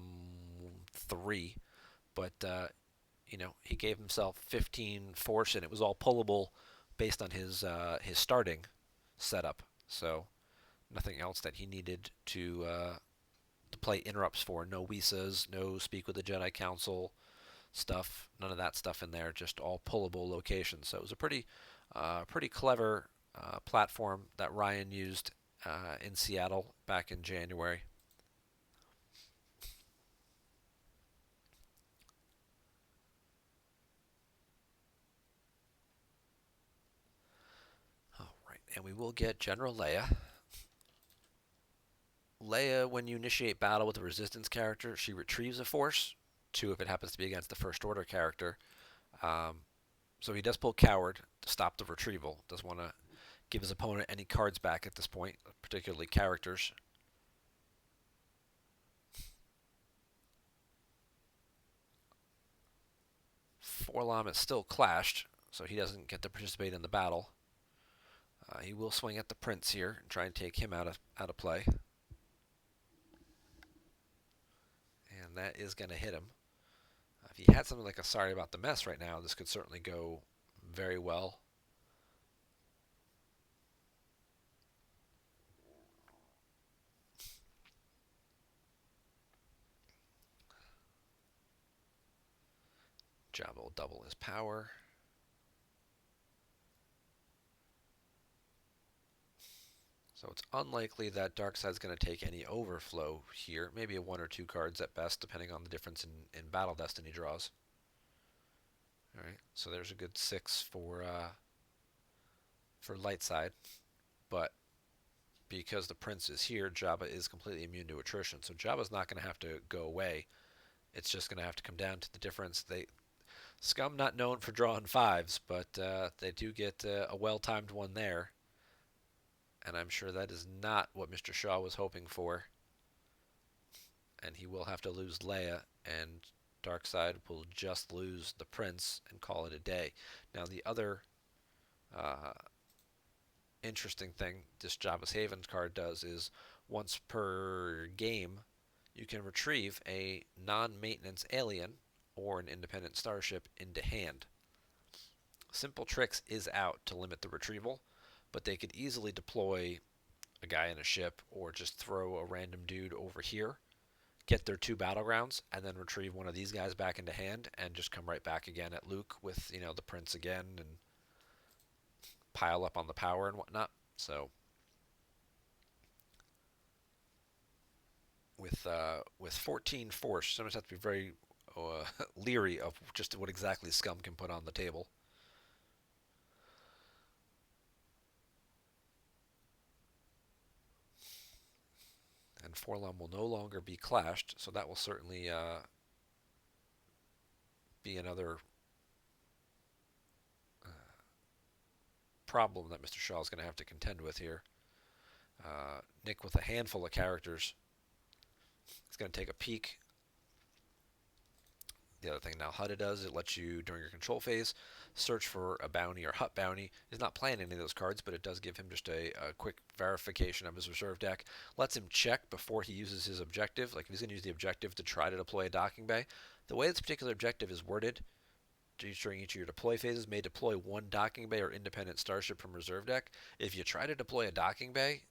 3, but he gave himself 15 force, and it was all pullable based on his starting setup. So nothing else that he needed to play interrupts for. No Wisas, no speak with the Jedi Council stuff. None of that stuff in there. Just all pullable locations. So it was a pretty clever platform that Ryan used in Seattle back in January. All right, and we will get General Leia. Leia, when you initiate battle with a resistance character, she retrieves a force. 2 if it happens to be against the First Order character. So he does pull Coward to stop the retrieval. Doesn't want to give his opponent any cards back at this point, particularly characters. Forlom is still clashed, so he doesn't get to participate in the battle. He will swing at the Prince here and try and take him out of play. And that is going to hit him. If he had something like a Sorry About the Mess right now, this could certainly go very well. Jabba will double his power. So it's unlikely that Darkside's going to take any overflow here. Maybe a 1 or 2 cards at best, depending on the difference in Battle Destiny draws. All right, so there's a good 6 for light side, but because the Prince is here, Jabba is completely immune to attrition. So Jabba's not going to have to go away. It's just going to have to come down to the difference. Scum not known for drawing 5s, but they do get a well-timed one there. And I'm sure that is not what Mr. Shaw was hoping for. And he will have to lose Leia, and Darkseid will just lose the Prince and call it a day. Now, the other interesting thing this Jabba's Haven card does is once per game, you can retrieve a non-maintenance alien or an independent starship into hand. Simple Tricks is out to limit the retrieval, but they could easily deploy a guy in a ship or just throw a random dude over here, get their two battlegrounds, and then retrieve one of these guys back into hand and just come right back again at Luke with, the Prince again and pile up on the power and whatnot. So with 14 force, sometimes have to be very leery of just what exactly Scum can put on the table. And Forlom will no longer be clashed, so that will certainly be another problem that Mr. Shaw is going to have to contend with here. Nick with a handful of characters is going to take a peek. The other thing now Hutta does, it lets you, during your control phase, search for a bounty or Hut bounty. He's not playing any of those cards, but it does give him just a quick verification of his reserve deck. Lets him check before he uses his objective. Like if he's going to use the objective to try to deploy a docking bay, the way this particular objective is worded, during each of your deploy phases, may deploy one docking bay or independent starship from reserve deck. If you try to deploy a docking bay,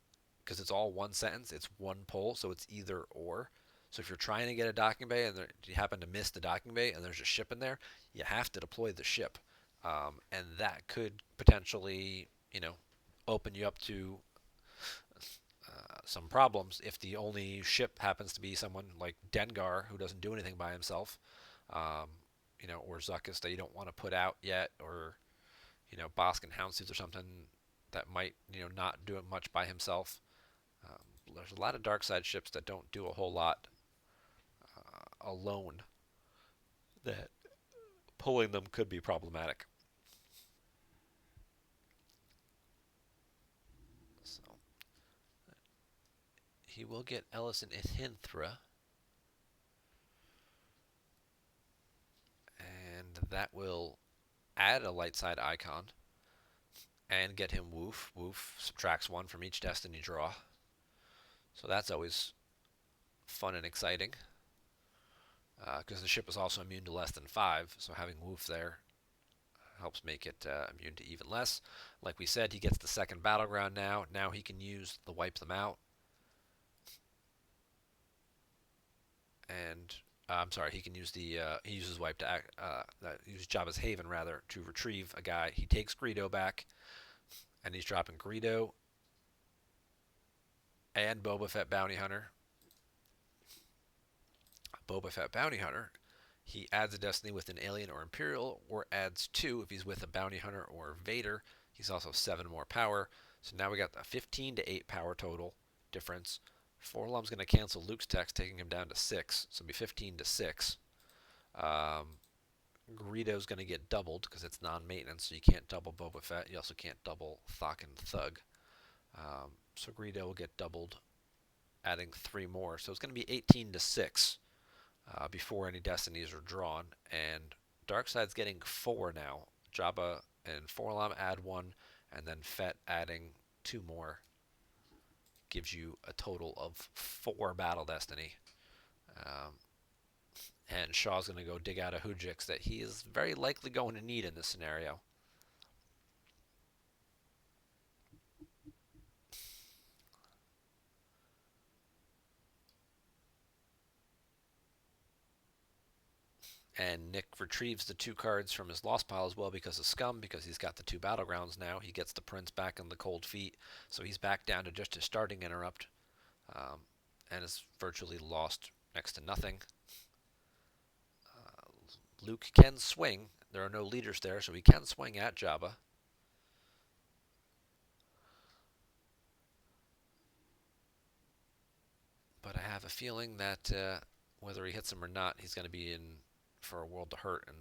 because it's all one sentence, it's one pull, so it's either or. So if you're trying to get a docking bay and you happen to miss the docking bay and there's a ship in there, you have to deploy the ship, and that could potentially, open you up to some problems if the only ship happens to be someone like Dengar who doesn't do anything by himself, um, or Zuckus that you don't want to put out yet, or Bosk and Houndstooth or something that might not do it much by himself. There's a lot of dark side ships that don't do a whole lot alone. That pulling them could be problematic. So he will get Ellison Ithinthra, and that will add a light side icon and get him Woof. Woof subtracts one from each destiny draw. So that's always fun and exciting. Because the ship is also immune to less than 5, so having Woof there helps make it immune to even less. Like we said, he gets the second battleground now. Now he can use the Wipe Them Out. And I'm sorry, he can use he uses Wipe to act, use Jabba's Haven rather to retrieve a guy. He takes Greedo back, and he's dropping Greedo and Boba Fett Bounty Hunter. Boba Fett Bounty Hunter, he adds a destiny with an alien or Imperial, or adds 2 if he's with a Bounty Hunter or Vader. He's also 7 more power. So now we got a 15 to 8 power total difference. Forlom's going to cancel Luke's text, taking him down to 6. So it'll be 15 to 6. Greedo's going to get doubled because it's non-maintenance, so you can't double Boba Fett. You also can't double Thok and Thug. So Greedo will get doubled, adding 3 more. So it's going to be 18 to 6 before any destinies are drawn. And Darkseid's getting 4 now. Jabba and Forlom add 1, and then Fett adding 2 more gives you a total of 4 battle destiny. Um, and Shaw's going to go dig out a Hujix that he is very likely going to need in this scenario. And Nick retrieves the 2 cards from his lost pile as well because of Scum, because he's got the 2 battlegrounds now. He gets the Prince back in the cold feet, so he's back down to just his starting interrupt, and is virtually lost next to nothing. Luke can swing. There are no leaders there, so he can swing at Jabba. But I have a feeling that whether he hits him or not, he's going to be in for a world to hurt, and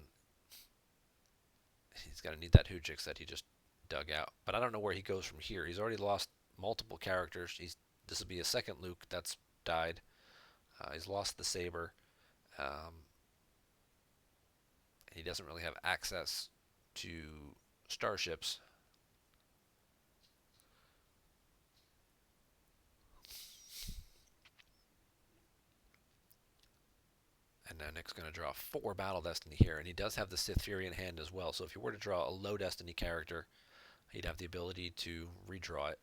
he's going to need that Hujix that he just dug out. But I don't know where he goes from here. He's already lost multiple characters. This will be a second Luke that's died. He's lost the saber. He doesn't really have access to starships. And now Nick's going to draw 4 Battle Destiny here, and he does have the Sith Fury in hand as well. So if you were to draw a low Destiny character, He'd have the ability to redraw it.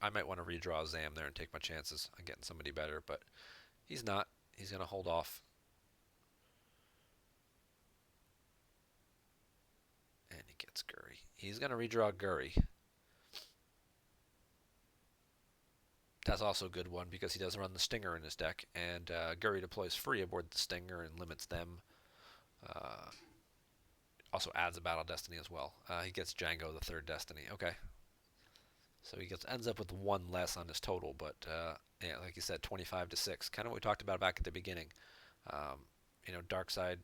I might want to redraw Zam there and take my chances on getting somebody better, but he's not. He's going to hold off. And he gets Guri. He's going to redraw Guri. That's also a good one because he doesn't run the Stinger in his deck, and Guri deploys free aboard the Stinger and limits them. Uh, Also adds a Battle Destiny as well. He gets Django, the third Destiny. Okay. So he ends up with one less on his total, but yeah, like you said, 25 to 6. Kind of what we talked about back at the beginning. Um, Darkseid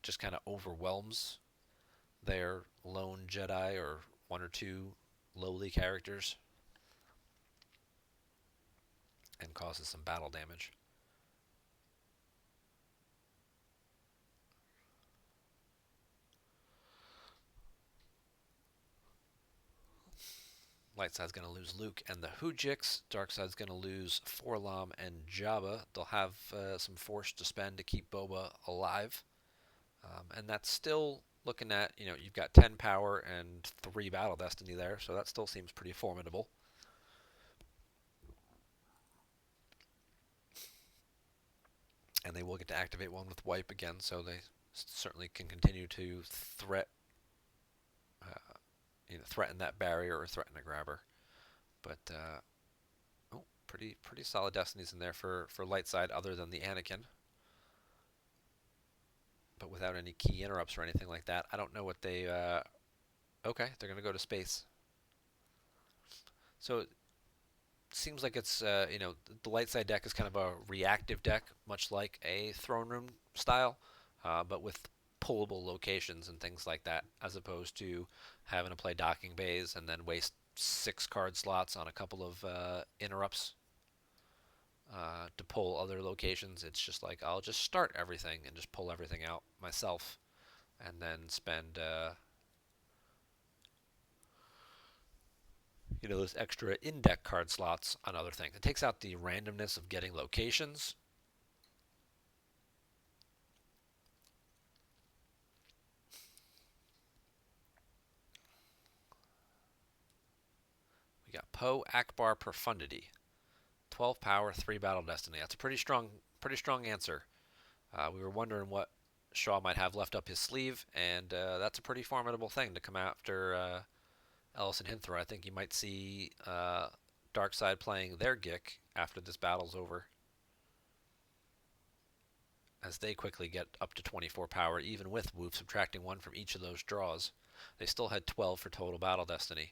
just kind of overwhelms their lone Jedi or one or two lowly characters and causes some battle damage. Lightside's going to lose Luke and the Hoojiks. Darkside's going to lose Forlom and Jabba. They'll have some force to spend to keep Boba alive. And that's still looking at, you've got 10 power and 3 battle destiny there, so that still seems pretty formidable. And they will get to activate one with wipe again, so they certainly can continue to uh, threaten that barrier or threaten a grabber. But pretty solid destinies in there for light side, other than the Anakin. But without any key interrupts or anything like that, I don't know what they. Okay, they're gonna go to space. So seems like it's the light side deck is kind of a reactive deck, much like a throne room style, but with pullable locations and things like that, as opposed to having to play docking bays and then waste 6 card slots on a couple of interrupts to pull other locations. It's just like I'll just start everything and just pull everything out myself, and then spend those extra in-deck card slots on other things. It takes out the randomness of getting locations. We got Poe Akbar Profundity, 12 power, 3 battle destiny. That's a pretty strong answer. We were wondering what Shaw might have left up his sleeve, and that's a pretty formidable thing to come after Ellison Hinthra. I think you might see Darkseid playing their Gick after this battle's over, as they quickly get up to 24 power, even with Woof subtracting 1 from each of those draws. They still had 12 for total battle destiny.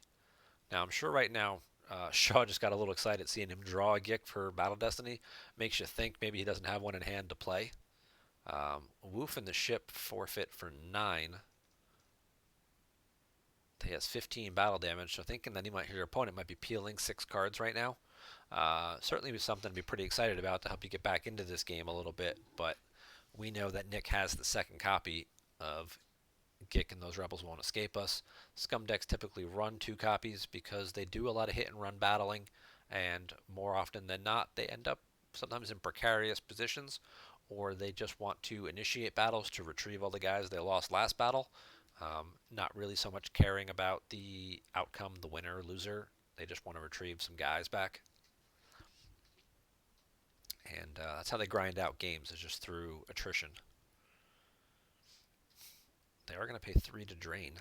Now, I'm sure right now Shaw just got a little excited seeing him draw a Gick for battle destiny. Makes you think maybe he doesn't have one in hand to play. Woof and the ship forfeit for 9. He has 15 battle damage, so thinking that your opponent might be peeling 6 cards right now. Certainly be something to be pretty excited about to help you get back into this game a little bit, but we know that Nick has the second copy of Gick, and those rebels won't escape us. Scum decks typically run 2 copies because they do a lot of hit and run battling, and more often than not, they end up sometimes in precarious positions, or they just want to initiate battles to retrieve all the guys they lost last battle. Not really so much caring about the outcome, the winner or loser. They just want to retrieve some guys back. And that's how they grind out games, is just through attrition. They are going to pay 3 to drain.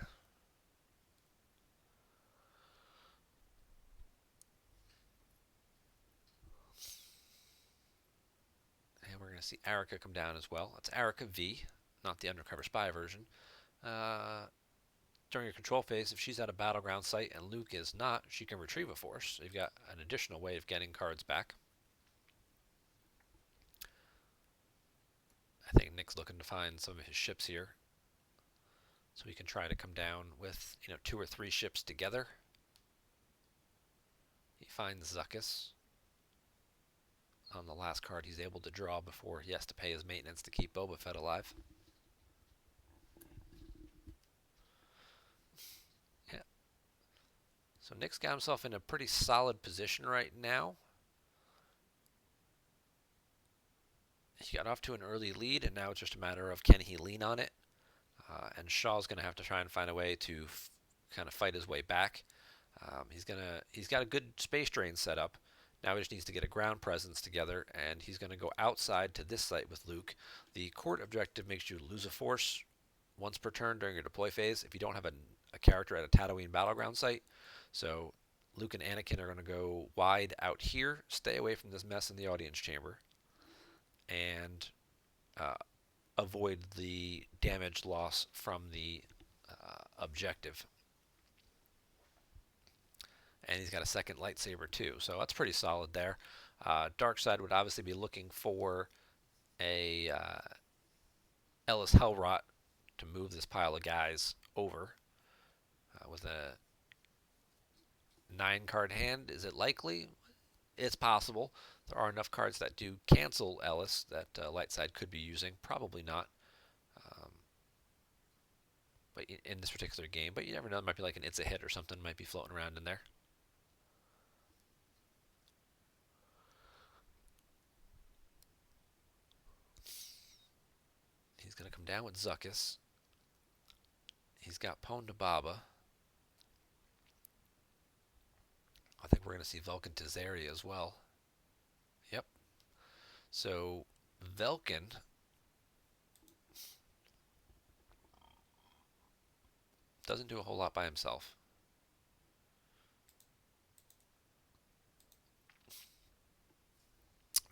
And we're going to see Erica come down as well. It's Erica V, not the Undercover Spy version. During your control phase, if she's at a battleground site and Luke is not, she can retrieve a force. So you've got an additional way of getting cards back. I think Nick's looking to find some of his ships here, so he can try to come down with 2 or 3 ships together. He finds Zuckuss on the last card he's able to draw before he has to pay his maintenance to keep Boba Fett alive. Yeah. So Nick's got himself in a pretty solid position right now. He got off to an early lead, and now it's just a matter of can he lean on it. And Shaw's going to have to try and find a way to kind of fight his way back. He's got a good space drain set up. Now he just needs to get a ground presence together, and he's going to go outside to this site with Luke. The court objective makes you lose a force once per turn during your deploy phase if you don't have a character at a Tatooine battleground site. So Luke and Anakin are going to go wide out here, stay away from this mess in the audience chamber, and uh, avoid the damage loss from the objective. And he's got a second lightsaber too, so that's pretty solid there. Darkseid would obviously be looking for a Ellis Hellrot to move this pile of guys over with a 9-card hand. Is it likely? It's possible. There are enough cards that do cancel Ellis that Lightside could be using. Probably not. But in this particular game, but you never know. It might be like an It's a Hit or something might be floating around in there. He's going to come down with Zuckuss. He's got Ponda Baba. I think we're going to see Velkin Tazeri as well. Yep. So Velkin doesn't do a whole lot by himself.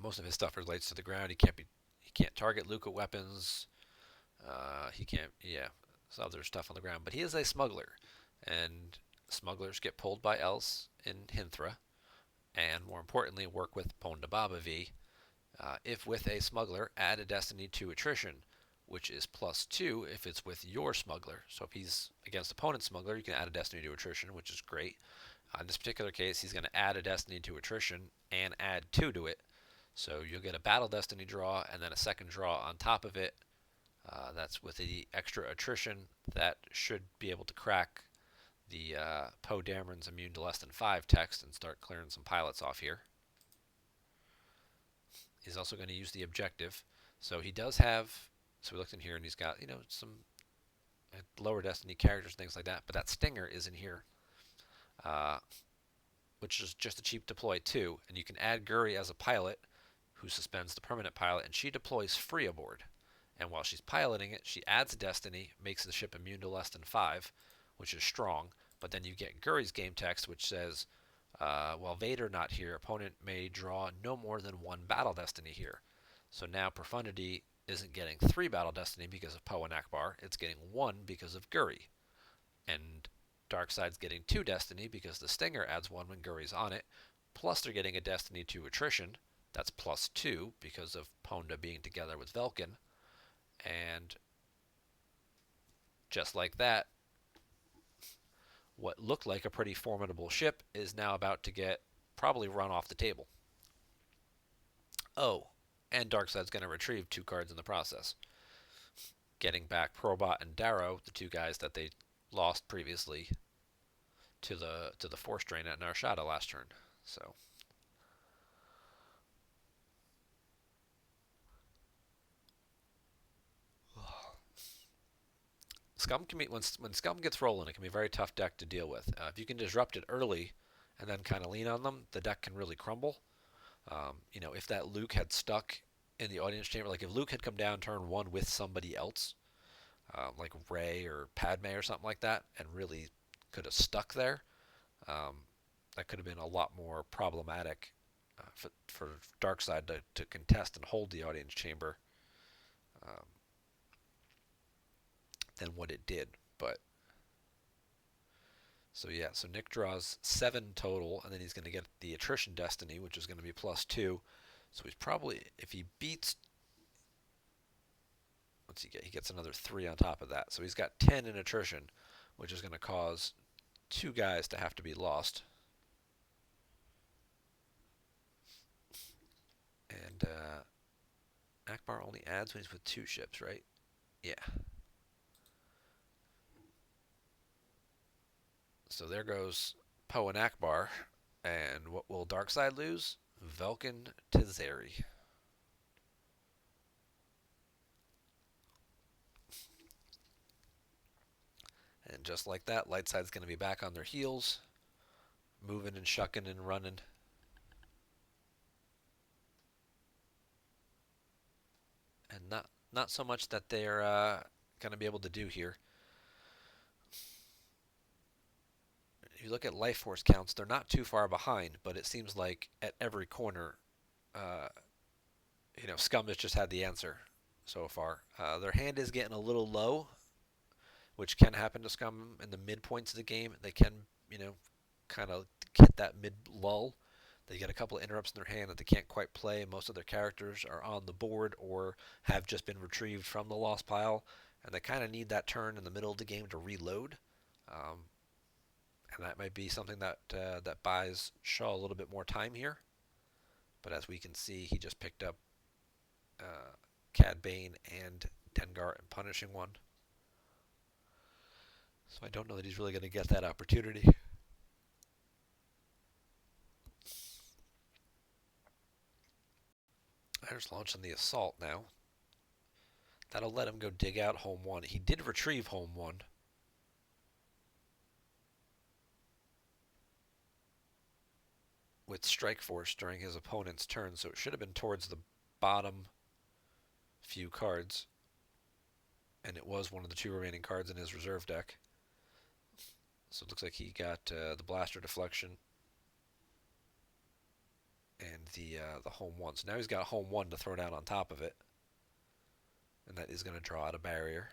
Most of his stuff relates to the ground. He can't target Luca weapons. He can't, yeah, some other stuff on the ground. But he is a smuggler, and smugglers get pulled by Else in Hinthra, and more importantly, work with Ponda Baba V. If with a smuggler, add a Destiny to attrition, which is +2 if it's with your smuggler. So if he's against opponent's smuggler, you can add a Destiny to attrition, which is great. In this particular case, he's going to add a Destiny to attrition and add 2 to it. So you'll get a Battle Destiny draw and then a second draw on top of it. That's with the extra attrition. That should be able to crack the Poe Dameron's immune to less than 5 text and start clearing some pilots off here. He's also going to use the objective. So he does have, so we looked in here and he's got, some lower Destiny characters and things like that, but that Stinger is in here, which is just a cheap deploy too. And you can add Guri as a pilot who suspends the permanent pilot, and she deploys free aboard. And while she's piloting it, she adds a Destiny, makes the ship immune to less than 5, which is strong. But then you get Guri's game text, which says, while Vader not here, opponent may draw no more than 1 Battle Destiny here. So now Profundity isn't getting 3 Battle Destiny because of Poe and Akbar. It's getting 1 because of Guri. And Darkseid's getting 2 Destiny because the Stinger adds 1 when Guri's on it. Plus they're getting a Destiny to attrition. That's +2 because of Ponda being together with Velkin. And just like that, what looked like a pretty formidable ship is now about to get probably run off the table. Oh, and Darkseid's going to retrieve 2 cards in the process, getting back Probot and Darrow, the 2 guys that they lost previously to the Force Drain at Narshada last turn. So Scum can be, when Scum gets rolling, it can be a very tough deck to deal with. If you can disrupt it early and then kind of lean on them, the deck can really crumble. If that Luke had stuck in the audience chamber, like if Luke had come down turn 1 with somebody else, like Rey or Padme or something like that, and really could have stuck there, that could have been a lot more problematic for Darkseid to contest and hold the audience chamber than what it did. But so yeah, so Nick draws 7 total, and then he's going to get the attrition Destiny, which is going to be +2. So he's probably, if he beats, what's he get? He gets another 3 on top of that. So he's got 10 in attrition, which is going to cause 2 guys to have to be lost. And Akbar only adds when he's with 2 ships, right? Yeah. So there goes Poe and Akbar. And what will Darkseid lose? Velkin Tazeri. And just like that, light side's going to be back on their heels, moving and shucking and running. And not so much that they're going to be able to do here. If you look at life force counts, they're not too far behind, but it seems like at every corner, uh, Scum has just had the answer so far. Their hand is getting a little low, which can happen to Scum in the midpoints of the game. They can, kind of hit that mid lull. They get a couple of interrupts in their hand that they can't quite play. Most of their characters are on the board or have just been retrieved from the lost pile, and they kind of need that turn in the middle of the game to reload. Um, and that might be something that buys Shaw a little bit more time here. But as we can see, he just picked up Cad Bane and Dengar and Punishing One. So I don't know that he's really going to get that opportunity. They're just launching the assault now. That'll let him go dig out home one. He did retrieve home one. With Strike Force during his opponent's turn, so it should have been towards the bottom few cards. And it was one of the two remaining cards in his reserve deck. So it looks like he got the Blaster Deflection and the home one. So now he's got home one to throw down on top of it. And that is going to draw out a barrier.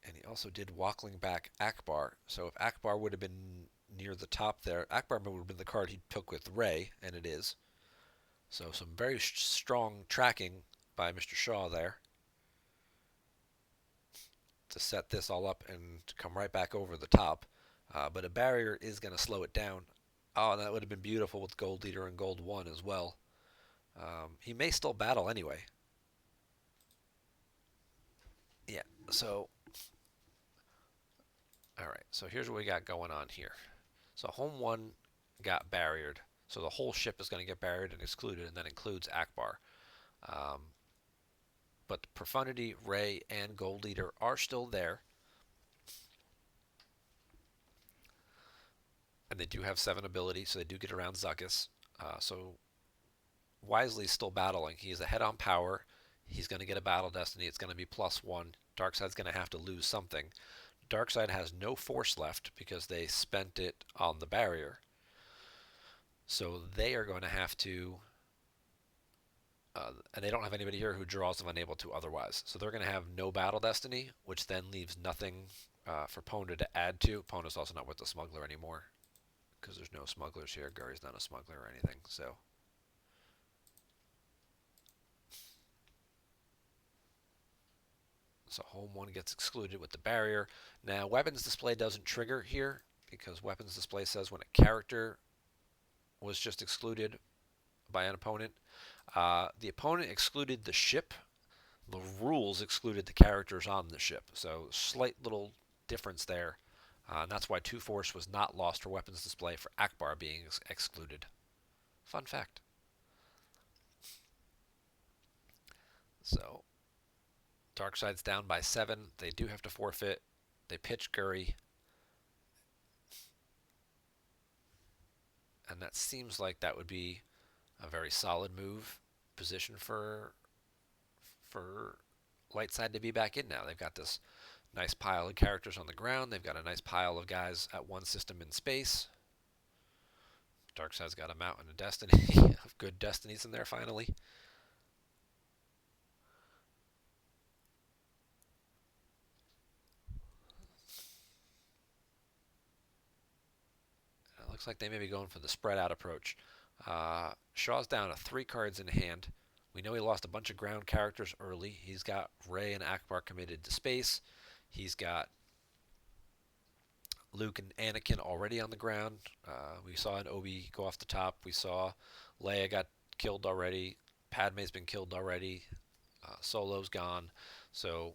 And he also did Walkling back Akbar. So if Akbar would have been near the top there, Akbar would have been the card he took with Ray, and it is. So some very strong tracking by Mr. Shaw there to set this all up and come right back over the top. But a barrier is going to slow it down. Oh, and that would have been beautiful with Gold Leader and Gold 1 as well. He may still battle anyway. Yeah, so... Alright, so here's what we got going on here. So home 1 got barriered. So the whole ship is going to get barriered and excluded, and that includes Akbar. But Profundity, Ray, and Gold Leader are still there. And they do have 7 ability, so they do get around Zuckuss. So Wisely's still battling. He's ahead on power. He's going to get a Battle Destiny. It's going to be +1. Darkseid's going to have to lose something. Darkseid has no force left because they spent it on the barrier. So they are going to have to... and they don't have anybody here who draws them unable to otherwise. So they're going to have no Battle Destiny, which then leaves nothing for Pona to add to. Pona's also not with the Smuggler anymore because there's no Smugglers here. Guri's not a Smuggler or anything, so... So home 1 gets excluded with the barrier. Now, weapons display doesn't trigger here because weapons display says when a character was just excluded by an opponent. The opponent excluded the ship. The rules excluded the characters on the ship. So slight little difference there. And that's why 2 Force was not lost for weapons display for Akbar being excluded. Fun fact. So Darkseid's down by 7. They do have to forfeit. They pitch Guri. And that seems like that would be a very solid move position for Lightside to be back in now. They've got this nice pile of characters on the ground. They've got a nice pile of guys at one system in space. Darkseid's got a mountain of destiny of good destinies in there finally. It looks like they may be going for the spread out approach. Shaw's down to 3 cards in hand. We know he lost a bunch of ground characters early. He's got Ray and Akbar committed to space. He's got Luke and Anakin already on the ground. We saw an Obi go off the top. We saw Leia got killed already. Padme's been killed already. Solo's gone. So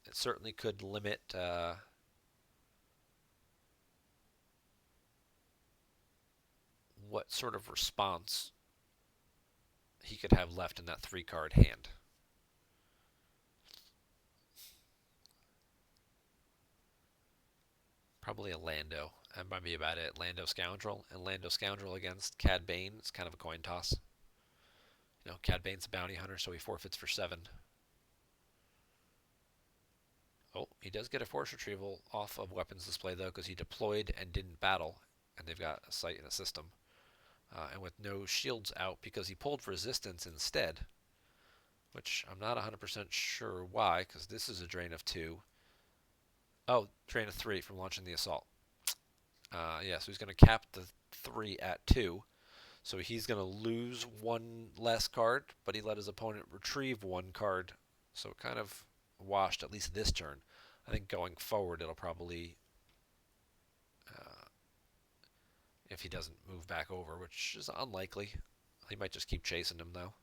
it certainly could limit what sort of response he could have left in that 3-card hand. Probably a Lando. That might be about it. Lando Scoundrel. And Lando Scoundrel against Cad Bane. It's kind of a coin toss. Cad Bane's a bounty hunter, so he forfeits for 7. Oh, he does get a force retrieval off of weapons display, though, because he deployed and didn't battle, and they've got a sight in a system. And with no shields out because he pulled resistance instead, which I'm not 100% sure why, because this is a drain of 2. Oh, drain of 3 from launching the assault. Yeah, so he's going to cap the 3 at 2. So he's going to lose 1 less card, but he let his opponent retrieve 1 card. So kind of washed, at least this turn. I think going forward, it'll probably, uh, if he doesn't move back over, which is unlikely. He might just keep chasing him, though.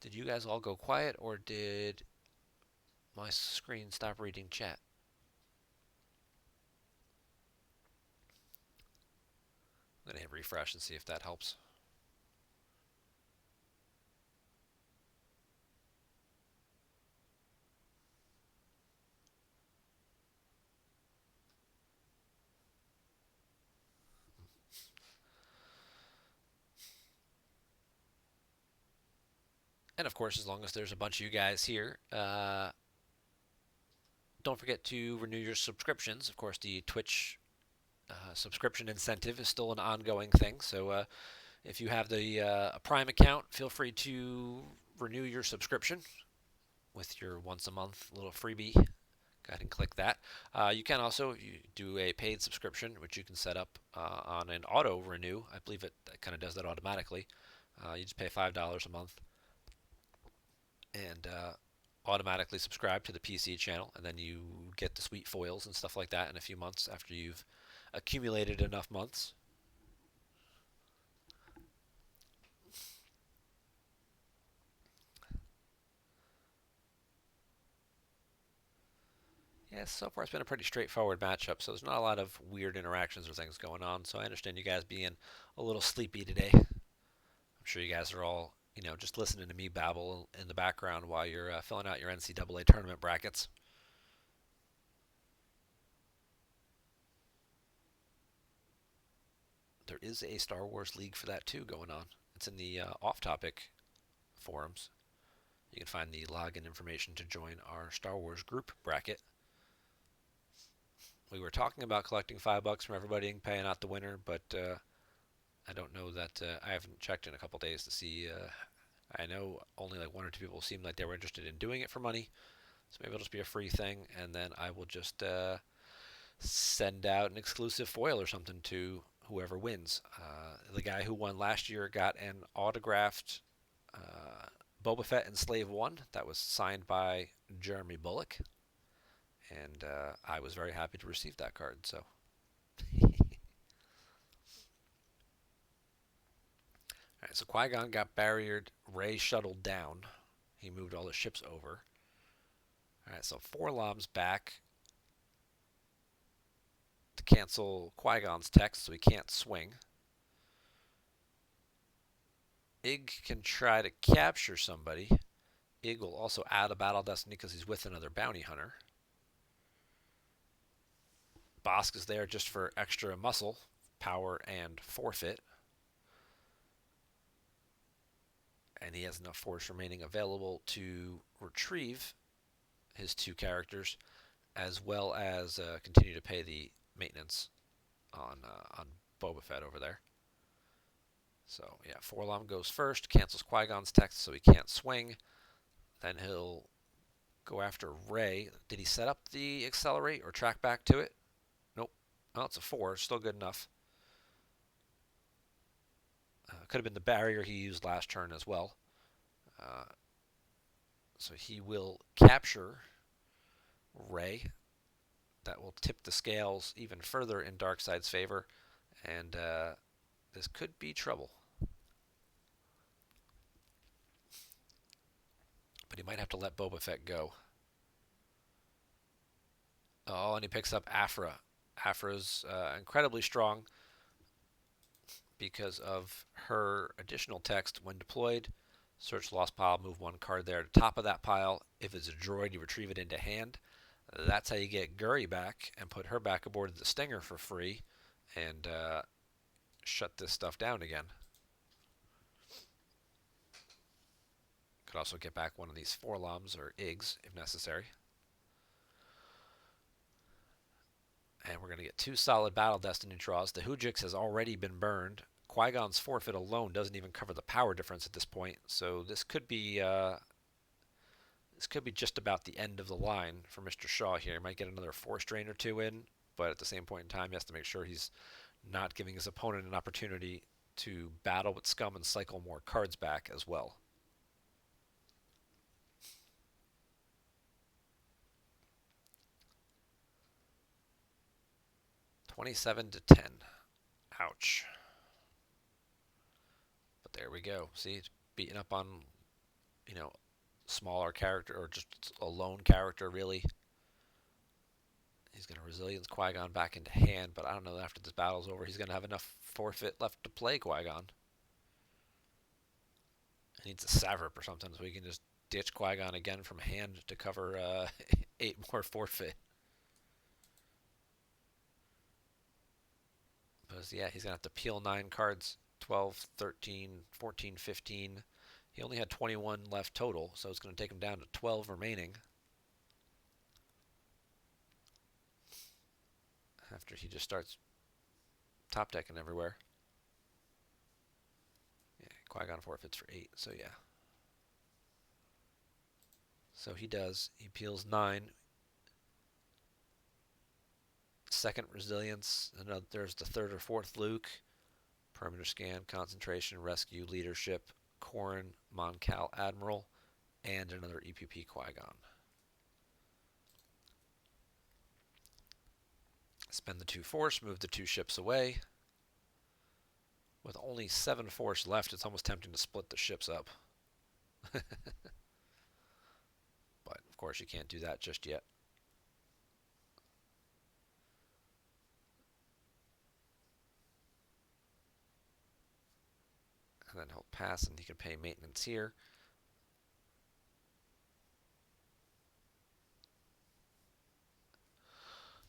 Did you guys all go quiet, or did my screen stop reading chat? I'm going to hit refresh and see if that helps. And of course, as long as there's a bunch of you guys here, don't forget to renew your subscriptions. Of course, the Twitch subscription incentive is still an ongoing thing. So if you have the Prime account, feel free to renew your subscription with your once a month little freebie. Go ahead and click that. You can also do a paid subscription, which you can set up on an auto renew. I believe it kind of does that automatically. You just pay $5 a month and automatically subscribe to the PC channel, and then you get the sweet foils and stuff like that in a few months after you've accumulated enough months. Yeah, so far it's been a pretty straightforward matchup, so there's not a lot of weird interactions or things going on. So I understand you guys being a little sleepy today. I'm sure you guys are all, just listening to me babble in the background while you're filling out your NCAA tournament brackets. There is a Star Wars League for that too going on. It's in the off-topic forums. You can find the login information to join our Star Wars group bracket. We were talking about collecting $5 from everybody and paying out the winner, but I don't know that I haven't checked in a couple days to see. I know only like 1 or 2 people seemed like they were interested in doing it for money, so maybe it'll just be a free thing, and then I will just send out an exclusive foil or something to whoever wins. The guy who won last year got an autographed Boba Fett and Slave One that was signed by Jeremy Bullock, and I was very happy to receive that card. So. Alright, so Qui-Gon got barriered. Rey shuttled down. He moved all the ships over. Alright, so 4-Lom's back to cancel Qui-Gon's text, so he can't swing. Ig can try to capture somebody. Ig will also add a battle destiny because he's with another bounty hunter. Bosk is there just for extra muscle, power, and forfeit. And he has enough force remaining available to retrieve his 2 characters, as well as continue to pay the maintenance on Boba Fett over there. So yeah, 4-Lom goes first, cancels Qui-Gon's text so he can't swing. Then he'll go after Rey. Did he set up the accelerate or track back to it? Nope. Well, it's a 4, still good enough. Could have been the barrier he used last turn as well. So he will capture Rey. That will tip the scales even further in Darkseid's favor, and this could be trouble. But he might have to let Boba Fett go. Oh, and he picks up Afra. Afra's incredibly strong because of her additional text when deployed. Search lost pile, move one card there to the top of that pile. If it's a droid, you retrieve it into hand. That's how you get Guri back and put her back aboard the Stinger for free and shut this stuff down again. Could also get back one of these Forloms or Igs if necessary. And we're going to get 2 solid Battle Destiny draws. The Hoojix has already been burned. Qui-Gon's forfeit alone doesn't even cover the power difference at this point, so this could be just about the end of the line for Mr. Shaw here. He might get another Force Drain or 2 in, but at the same point in time, he has to make sure he's not giving his opponent an opportunity to battle with Scum and cycle more cards back as well. $27-10. Ouch. But there we go. See, it's beating up on, you know, smaller character or just a lone character, really. He's going to Resilience Qui-Gon back into hand, but I don't know after this battle's over he's going to have enough forfeit left to play Qui-Gon. He needs a Savrip or something so he can just ditch Qui-Gon again from hand to cover 8 more forfeit. But yeah, he's going to have to peel 9 cards, 12, 13, 14, 15. He only had 21 left total, so it's going to take him down to 12 remaining. After he just starts top decking everywhere. Yeah, Qui-Gon forfeits for 8, so yeah. So he does. He peels 9. Second Resilience, and there's the third or fourth Luke. Perimeter Scan, Concentration, Rescue, Leadership, Corrin, Mon Cal Admiral, and another EPP Qui-Gon. Spend the 2 force, move the 2 ships away. With only 7 force left, it's almost tempting to split the ships up. But, of course, you can't do that just yet. And then he'll pass and he can pay maintenance here.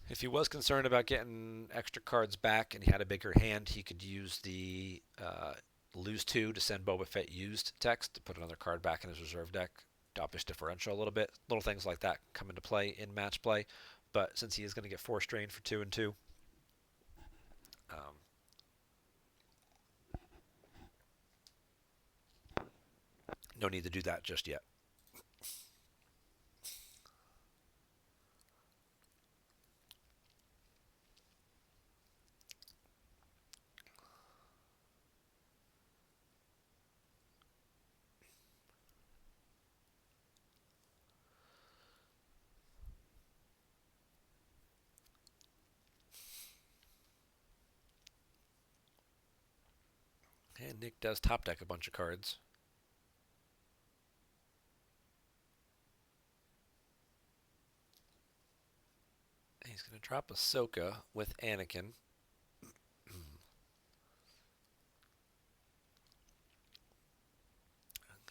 If he was concerned about getting extra cards back and he had a bigger hand, he could use the lose 2 to send Boba Fett used text to put another card back in his reserve deck, drop his differential a little bit. Little things like that come into play in match play. But since he is going to get Force Drain for 2 and 2, no need to do that just yet. And Nick does top deck a bunch of cards. He's going to drop Ahsoka with Anakin.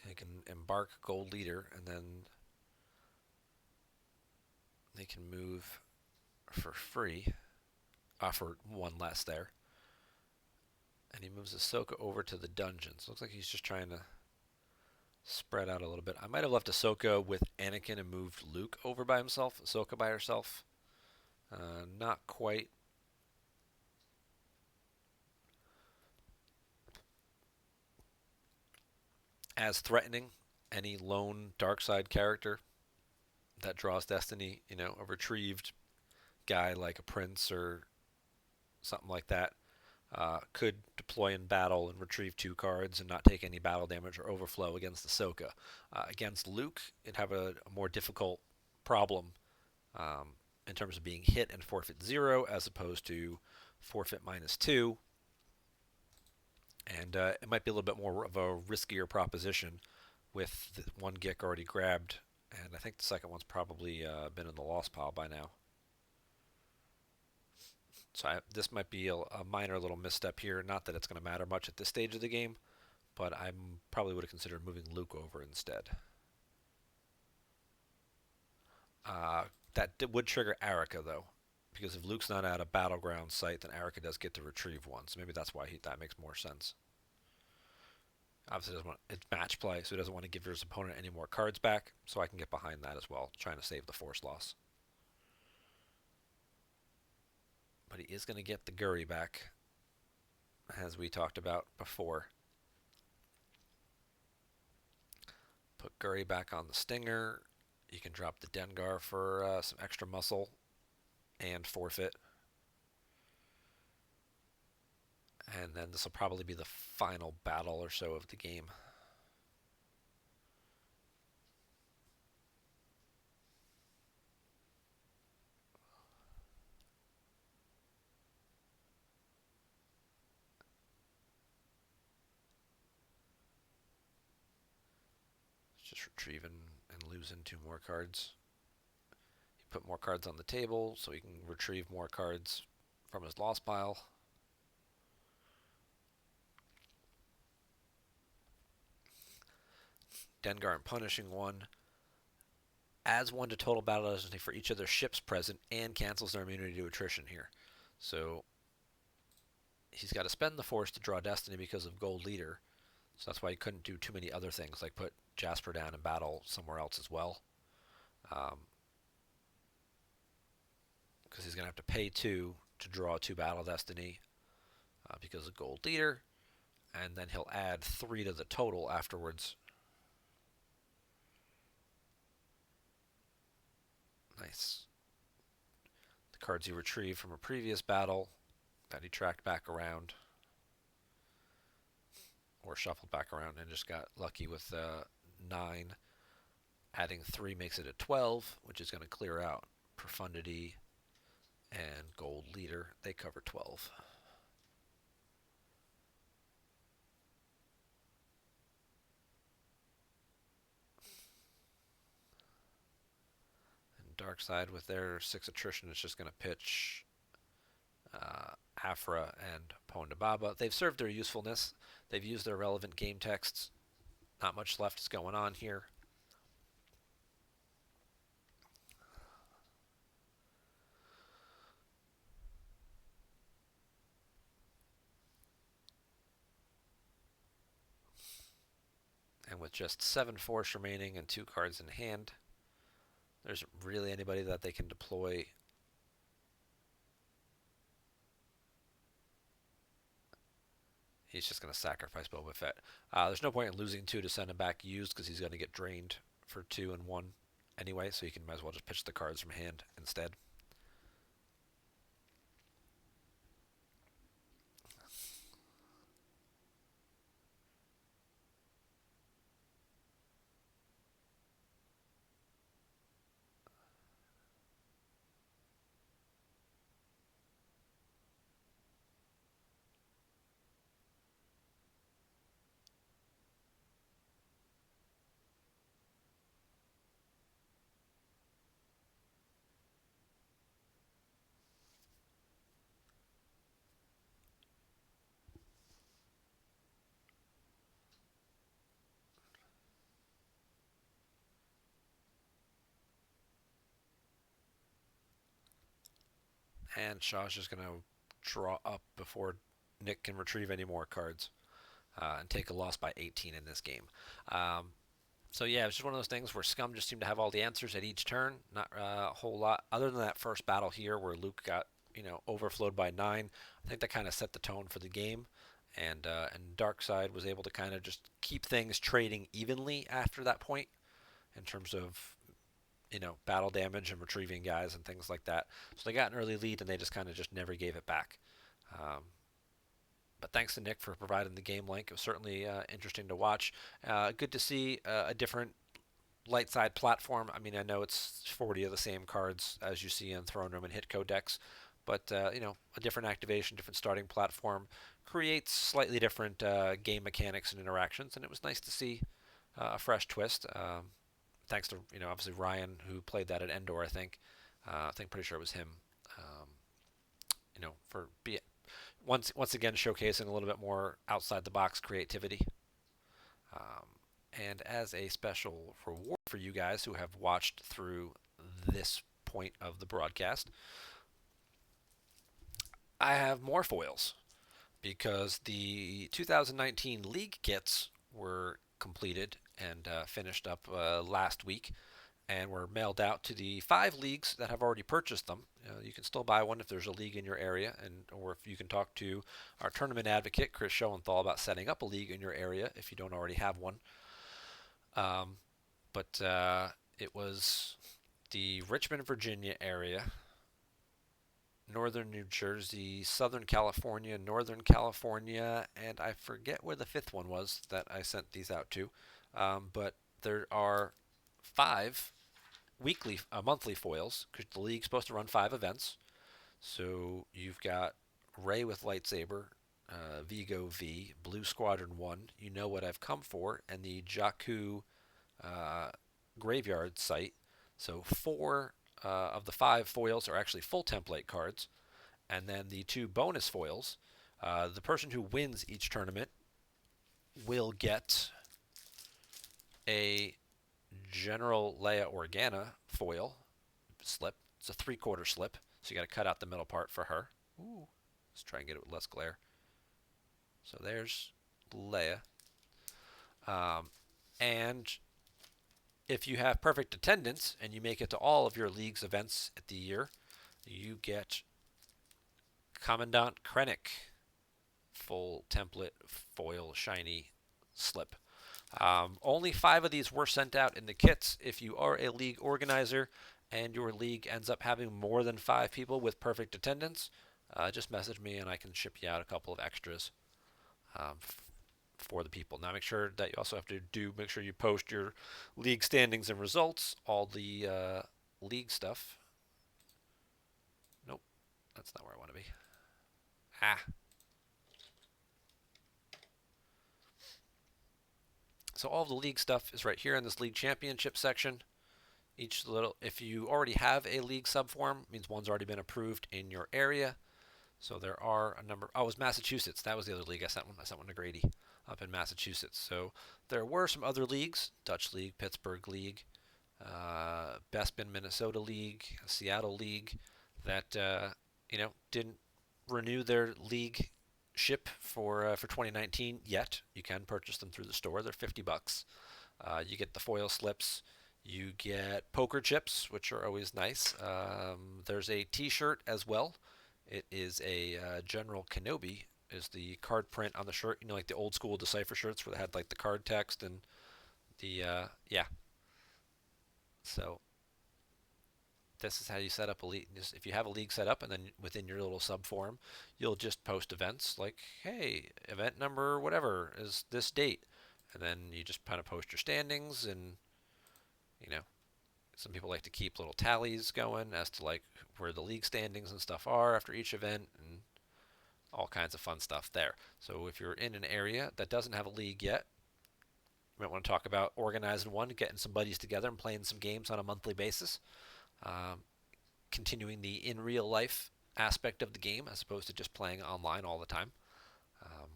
They can embark Gold Leader, and then they can move for free. Offer 1 less there. And he moves Ahsoka over to the dungeons. Looks like he's just trying to spread out a little bit. I might have left Ahsoka with Anakin and moved Luke over by himself. Ahsoka by herself. Not quite. As threatening. Any lone dark side character that draws destiny, a retrieved guy like a prince or something like that, could deploy in battle and retrieve 2 cards and not take any battle damage or overflow against Ahsoka. Against Luke, it'd have a more difficult problem in terms of being hit and forfeit 0 as opposed to forfeit -2. And it might be a little bit more of a riskier proposition with 1 Gick already grabbed. And I think the second one's probably been in the lost pile by now. So this might be a minor little misstep here. Not that it's going to matter much at this stage of the game, but I probably would have considered moving Luke over instead. Uh, that would trigger Erica though, because if Luke's not at a battleground site, then Erica does get to retrieve one. So maybe that's why that makes more sense. Obviously, doesn't want it's match play, so he doesn't want to give his opponent any more cards back. So I can get behind that as well, trying to save the force loss. But he is going to get the Guri back, as we talked about before. Put Guri back on the Stinger. You can drop the Dengar for some extra muscle and forfeit. And then this will probably be the final battle or so of the game. Just retrieving and losing 2 more cards. He put more cards on the table so he can retrieve more cards from his loss pile. Dengar and punishing 1 adds 1 to total battle destiny for each of their ships present and cancels their immunity to attrition here. So he's got to spend the force to draw destiny because of Gold Leader. So that's why he couldn't do too many other things like put Jasper down and battle somewhere else as well. Because he's going to have to pay 2 to draw 2 battle destiny because of Gold Leader. And then he'll add 3 to the total afterwards. Nice. The cards he retrieved from a previous battle that he tracked back around or shuffled back around and just got lucky with 9. Adding 3 makes it a 12, which is going to clear out Profundity and Gold Leader. They cover 12. And Dark Side with their 6 attrition is just going to pitch Afra and Pondababa. They've served their usefulness. They've used their relevant game texts. Not much left is going on here. And with just 7 force remaining and 2 cards in hand, there's really anybody that they can deploy. He's just going to sacrifice Boba Fett. There's no point in losing 2 to send him back used because he's going to get drained for 2 and 1 anyway, so you can might as well just pitch the cards from hand instead. And Shaw's just going to draw up before Nick can retrieve any more cards and take a loss by 18 in this game. So yeah, it was just one of those things where Scum just seemed to have all the answers at each turn. Not a whole lot other than that first battle here where Luke got overflowed by 9. I think that kind of set the tone for the game, and Darkseid was able to kind of just keep things trading evenly after that point in terms of battle damage and retrieving guys and things like that. So they got an early lead and they just kind of just never gave it back. But thanks to Nick for providing the game link. It was certainly interesting to watch. Good to see a different light side platform. I mean, I know it's 40 of the same cards as you see in Throne Room and Hit Codex, but a different activation, different starting platform creates slightly different game mechanics and interactions, and it was nice to see a fresh twist. Thanks to obviously Ryan who played that at Endor. I think pretty sure it was him. for be once again showcasing a little bit more outside the box creativity. Um, and as a special reward for you guys who have watched through this point of the broadcast, I have more foils because the 2019 league kits were completed and finished up last week and were mailed out to the 5 leagues that have already purchased them. You can still buy one if there's a league in your area, or if you can talk to our tournament advocate, Chris Schoenthal, about setting up a league in your area if you don't already have one. Um, but it was the Richmond, Virginia area, Northern New Jersey, Southern California, Northern California, and I forget where the fifth one was that I sent these out to. But there are 5 monthly foils because the league's supposed to run 5 events. So you've got Ray with lightsaber, Vigo V, Blue Squadron 1. You know what I've come for, and the Jakku uh, graveyard site. So 4 of the 5 foils are actually full template cards, and then the 2 bonus foils. The person who wins each tournament will get a General Leia Organa foil slip. It's a 3/4 slip, so you got to cut out the middle part for her. Ooh, let's try and get it with less glare. So there's Leia. And if you have perfect attendance and you make it to all of your league's events at the year, you get Commandant Krennic full template foil shiny slip. Only 5 of these were sent out in the kits. If you are a league organizer and your league ends up having more than 5 people with perfect attendance, just message me and I can ship you out a couple of extras um, for the people. Now make sure that you also have to make sure you post your league standings and results, all the league stuff. Nope, that's not where I want to be. Ah. So all of the league stuff is right here in this league championship section. If you already have a league subform, means one's already been approved in your area. So there are a number. Oh, it was Massachusetts. That was the other league I sent one. I sent one to Grady up in Massachusetts. So there were some other leagues: Dutch League, Pittsburgh League, Bespin, Minnesota League, Seattle League, that didn't renew their league ship for 2019 yet. You can purchase them through the store. They're $50. You get the foil slips. You get poker chips, which are always nice. There's a T-shirt as well. It is a General Kenobi is the card print on the shirt. Like the old school Decipher shirts where they had like the card text and the yeah. So this is how you set up a league. If you have a league set up, and then within your little sub forum, you'll just post events like, hey, event number whatever is this date, and then you just kind of post your standings, and you know some people like to keep little tallies going as to like where the league standings and stuff are after each event, and all kinds of fun stuff there. So if you're in an area that doesn't have a league yet, you might want to talk about organizing one, getting some buddies together and playing some games on a monthly basis. Um, Continuing the in real life aspect of the game as opposed to just playing online all the time. Um,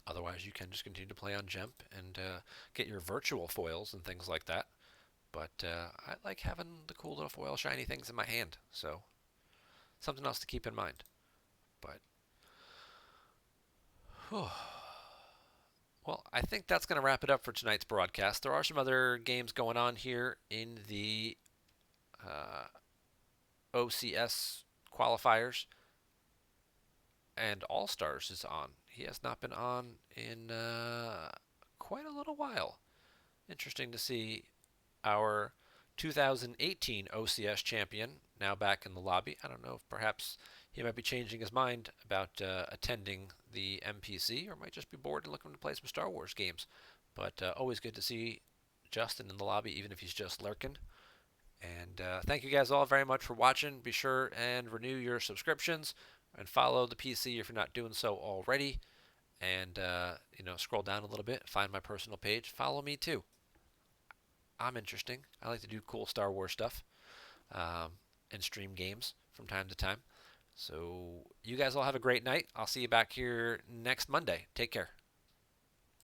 Otherwise, you can just continue to play on GEMP and get your virtual foils and things like that. But I like having the cool little foil shiny things in my hand, so something else to keep in mind. But, whew. Well, I think that's going to wrap it up for tonight's broadcast. There are some other games going on here in the uh, OCS qualifiers, and All Stars is on. He has not been on in quite a little while. Interesting to see our 2018 OCS champion now back in the lobby. I don't know if perhaps he might be changing his mind about attending the MPC, or might just be bored and looking to play some Star Wars games. But always good to see Justin in the lobby, even if he's just lurking. And thank you guys all very much for watching. Be sure and renew your subscriptions and follow the PC if you're not doing so already. And scroll down a little bit, find my personal page, follow me too. I'm interesting. I like to do cool Star Wars stuff and stream games. from time to time. So you guys all have a great night. I'll see you back here next Monday. Take care.